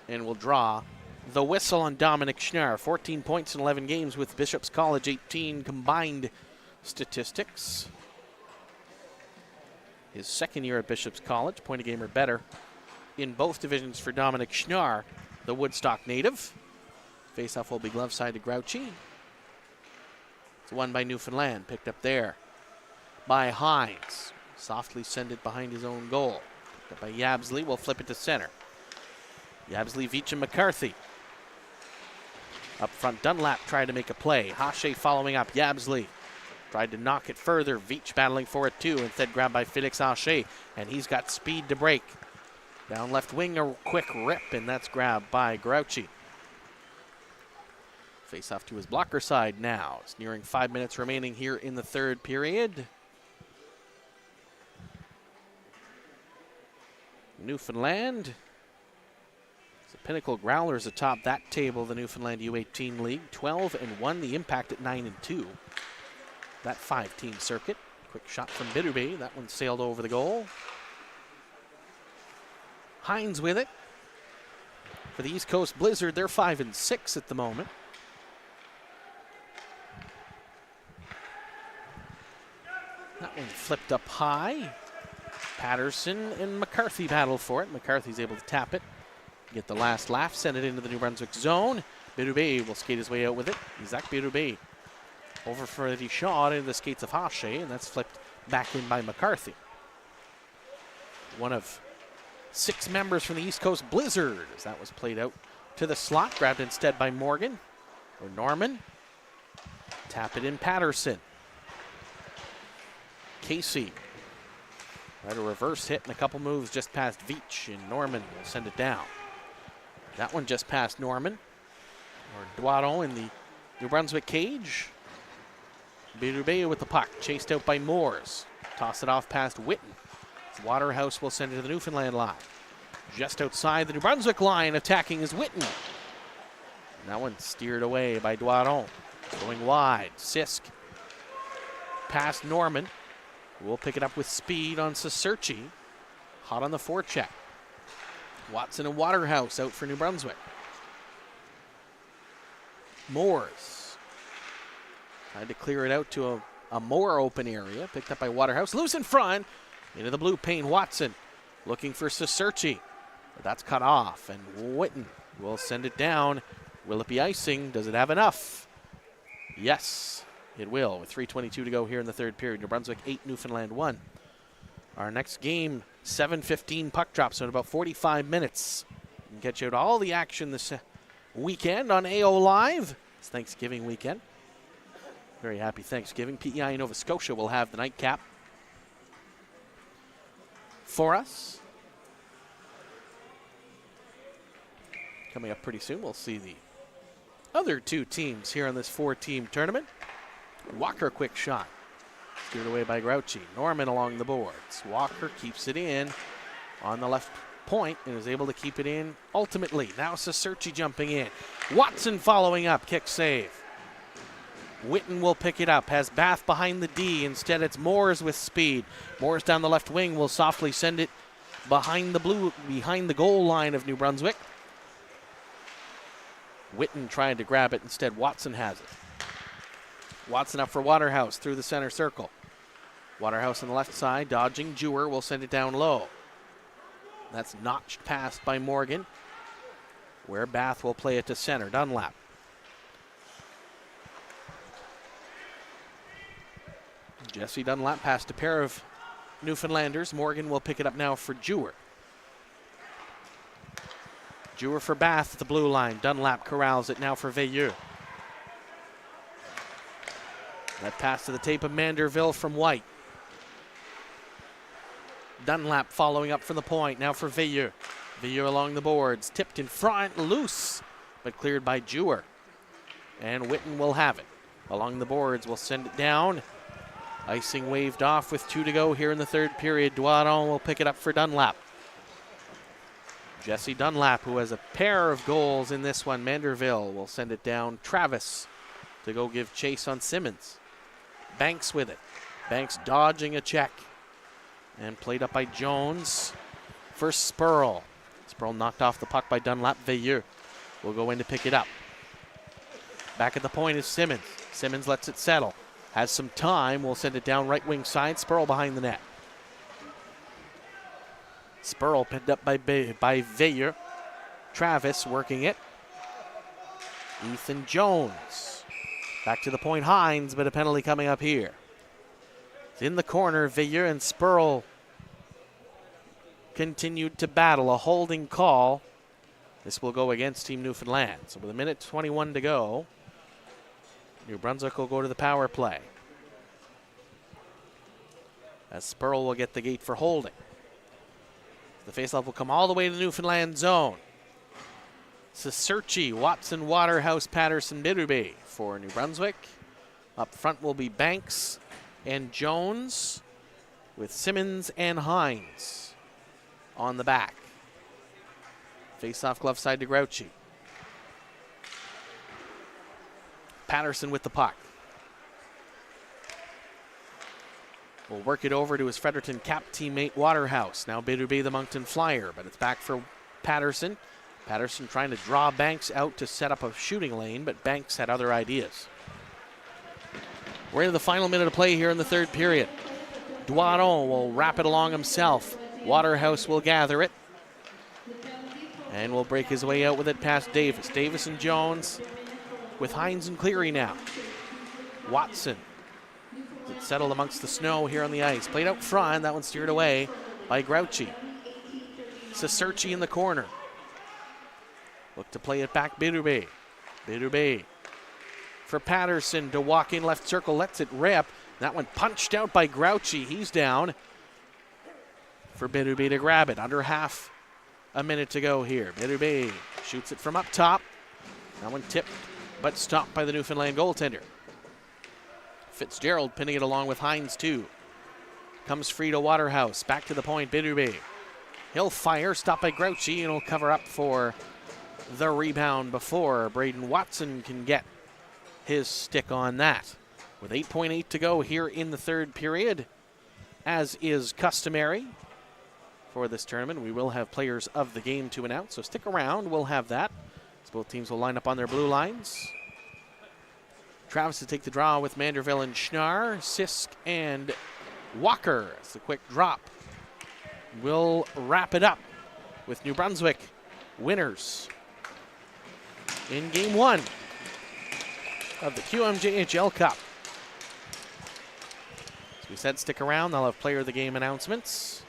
And will draw the whistle on Dominic Schnarr. 14 points in 11 games with Bishop's College, 18 combined statistics. His 2nd year at Bishop's College, point a game or better in both divisions for Dominic Schnarr, the Woodstock native. Faceoff will be glove side to Grouchy. It's won by Newfoundland, picked up there by Hines. Softly send it behind his own goal. Picked up by Yabsley, will flip it to center. Yabsley, Veach, and McCarthy. Up front, Dunlap tried to make a play. Hache following up. Yabsley tried to knock it further. Veach battling for it too. Instead grabbed by Felix Hache, and he's got speed to break. Down left wing, a quick rip, and that's grabbed by Grouchy. Face off to his blocker side now. It's nearing 5 minutes remaining here in the 3rd period. Newfoundland. The Pinnacle Growlers atop that table, the Newfoundland U18 League. 12-1, the Impact at 9-2. That 5-team circuit. Quick shot from Bitterby. That one sailed over the goal. Hines with it. For the East Coast Blizzard, they're 5-6 at the moment. That one flipped up high. Patterson and McCarthy battle for it. McCarthy's able to tap it. Get the last laugh, send it into the New Brunswick zone. Bitterby will skate his way out with it. Isaac Bitterby over for the shot into the skates of Hache, and that's flipped back in by McCarthy. One of 6 members from the East Coast Blizzard, as that was played out to the slot, grabbed instead by Morgan or Norman. Tap it in Patterson. Casey. Right, a reverse hit and a couple moves just past Veach, and Norman will send it down. That one just past Norman. Or Doiron in the New Brunswick cage. Bitterby with the puck, chased out by Moores. Toss it off past Whitten. Waterhouse will send it to the Newfoundland line. Just outside the New Brunswick line, attacking is Whitten. And that one steered away by Doiron. Going wide, Sisk. Past Norman. We'll pick it up with speed on Seserchi. Hot on the forecheck. Watson and Waterhouse out for New Brunswick. Moores. Tried to clear it out to a more open area. Picked up by Waterhouse. Loose in front. Into the blue pane, Watson. Looking for Seserchi. But that's cut off. And Whitten will send it down. Will it be icing? Does it have enough? Yes. It will, with 3:22 to go here in the 3rd period. New Brunswick 8, Newfoundland 1. Our next game, 7:15 puck drop, so in about 45 minutes. We can get you out all the action this weekend on AO Live. It's Thanksgiving weekend. Very happy Thanksgiving. PEI Nova Scotia will have the nightcap for us. Coming up pretty soon, we'll see the other 2 teams here on this 4-team tournament. Walker, quick shot. Steered away by Grouchy. Norman along the boards. Walker keeps it in on the left point and is able to keep it in ultimately. Now Seserchi jumping in. Watson following up. Kick save. Whitten will pick it up. Has Bath behind the D. Instead, it's Moores with speed. Moores down the left wing will softly send it behind the goal line of New Brunswick. Whitten trying to grab it. Instead, Watson has it. Watson up for Waterhouse through the center circle. Waterhouse on the left side, dodging. Jewer will send it down low. That's notched past by Morgan, where Bath will play it to center. Dunlap. Jesse Dunlap past a pair of Newfoundlanders. Morgan will pick it up now for Jewer. Jewer for Bath at the blue line. Dunlap corrals it now for Veilleux. That pass to the tape of Manderville from White. Dunlap following up from the point, now for Veilleux. Veilleux along the boards, tipped in front, loose, but cleared by Jewer. And Witten will have it. Along the boards, will send it down. Icing waved off with 2 to go here in the third period. Doiron will pick it up for Dunlap. Jesse Dunlap, who has a pair of goals in this one. Manderville will send it down. Travis to go give chase on Simmons. Banks with it. Banks dodging a check. And played up by Jones. First Spurl. Spurl knocked off the puck by Dunlap. Veilleux will go in to pick it up. Back at the point is Simmons. Simmons lets it settle. Has some time. Will send it down right wing side. Spurl behind the net. Spurl picked up by Veilleux. Travis working it. Ethan Jones. Back to the point, Hines, but a penalty coming up here. It's in the corner. Veilleux and Spurl continued to battle. A holding call. This will go against Team Newfoundland. So with 1:21 to go, New Brunswick will go to the power play. As Spurl will get the gate for holding. The faceoff will come all the way to the Newfoundland zone. Cicerci, Watson, Waterhouse, Patterson, Bitterby for New Brunswick. Up front will be Banks and Jones with Simmons and Hines on the back. Face-off glove side to Grouchy. Patterson with the puck. Will work it over to his Fredericton cap teammate Waterhouse. Now Bitterby, the Moncton Flyer, but it's back for Patterson. Patterson trying to draw Banks out to set up a shooting lane, but Banks had other ideas. We're into the final minute of play here in the third period. Doiron will wrap it along himself. Waterhouse will gather it. And will break his way out with it past Davis. Davis and Jones with Hines and Cleary now. Watson. It's settled amongst the snow here on the ice. Played out front. That one steered away by Grouchy. Cicerci in the corner. Look to play it back, Bitterby. Bitterby for Patterson to walk in left circle. Lets it rip. That one punched out by Grouchy. He's down. For Bitterby to grab it. Under half a minute to go here. Bitterby shoots it from up top. That one tipped, but stopped by the Newfoundland goaltender. Fitzgerald pinning it along with Hines too. Comes free to Waterhouse. Back to the point, Bitterby. He'll fire, stopped by Grouchy, and he'll cover up for the rebound before Braden Watson can get his stick on that. With 8:8 to go here in the third period, as is customary for this tournament, we will have players of the game to announce, so stick around, we'll have that. So both teams will line up on their blue lines. Travis to take the draw with Manderville and Schnarr. Sisk and Walker. It's a quick drop. We'll wrap it up with New Brunswick winners in Game 1 of the QMJHL Cup. As we said, stick around. They'll have player of the game announcements.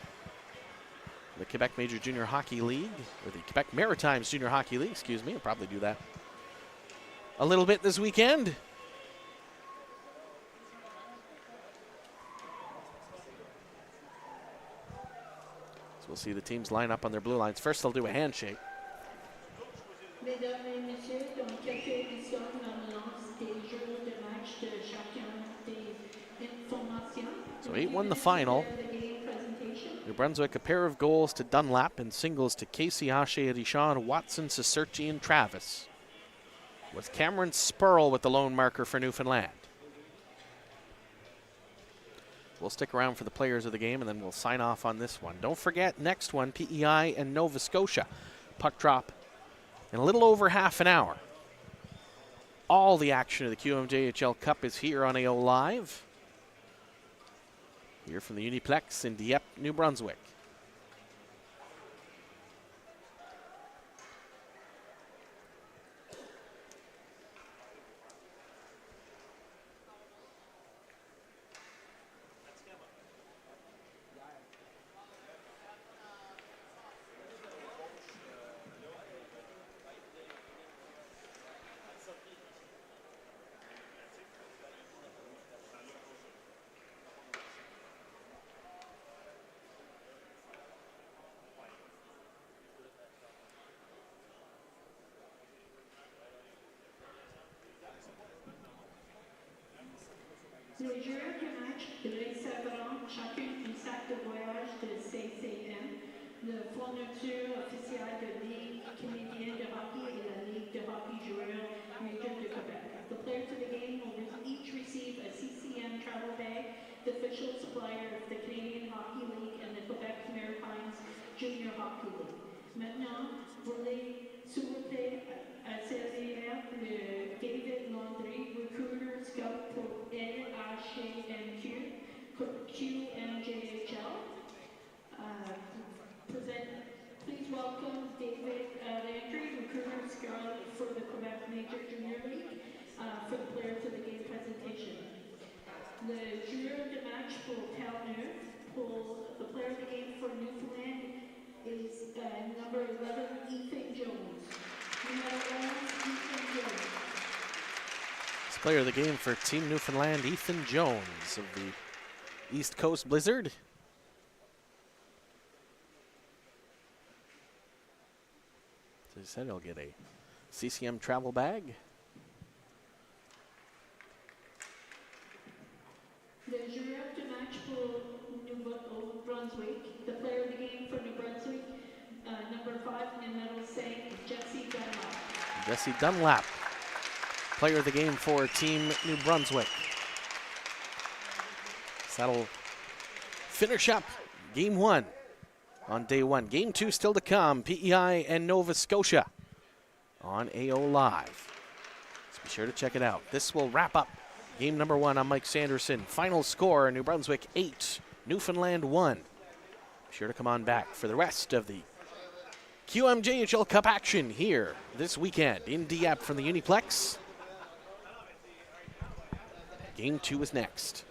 The Quebec Major Junior Hockey League, or the Quebec Maritimes Junior Hockey League, excuse me. I'll probably do that a little bit this weekend. So we'll see the teams line up on their blue lines. First, they'll do a handshake. So 8-1 the final. New Brunswick, a pair of goals to Dunlap and singles to Casey, Hache, Richard, Watson, Cicerci, and Travis. With Cameron Spurl with the lone marker for Newfoundland. We'll stick around for the players of the game, and then we'll sign off on this one. Don't forget, next one, PEI and Nova Scotia. Puck drop in a little over half an hour. All the action of the QMJHL Cup is here on AO Live. Here from the Uniplex in Dieppe, New Brunswick. Les joueurs du match recevront chacun un sac de voyage de CCM, la fourniture officielle de la Ligue canadienne de hockey et la Ligue de hockey joueurs major de Quebec. The players of the game will each receive a CCM travel bag, the official supplier of the Canadian Hockey League and the Quebec Maritimes Junior Hockey League. Maintenant, voulez souhaiter à CCR le David Landry, recruiter scout pour LHMQ, QMJHL. Please welcome David Landry, recruiter scout for the Quebec Major Junior League, for the players of the game presentation. Le joueur de match pour Terre-Neuve, pour the player of the game for Newfoundland is number 11, Ethan Jones. Player of the game for Team Newfoundland, Ethan Jones of the East Coast Blizzard. As I said, he'll get a CCM travel bag. The joueur de match pour New Brunswick, the player of the game for New Brunswick, number 5, numéro 5, Jesse Dunlap. Jesse Dunlap, player of the game for Team New Brunswick. So that'll finish up Game 1 on day 1. Game 2 still to come, PEI and Nova Scotia on AO Live. So be sure to check it out. This will wrap up game number 1. I'm Mike Sanderson. Final score, New Brunswick 8, Newfoundland 1. Be sure to come on back for the rest of the QMJHL Cup action here this weekend in Dieppe from the Uniplex. Game 2 is next.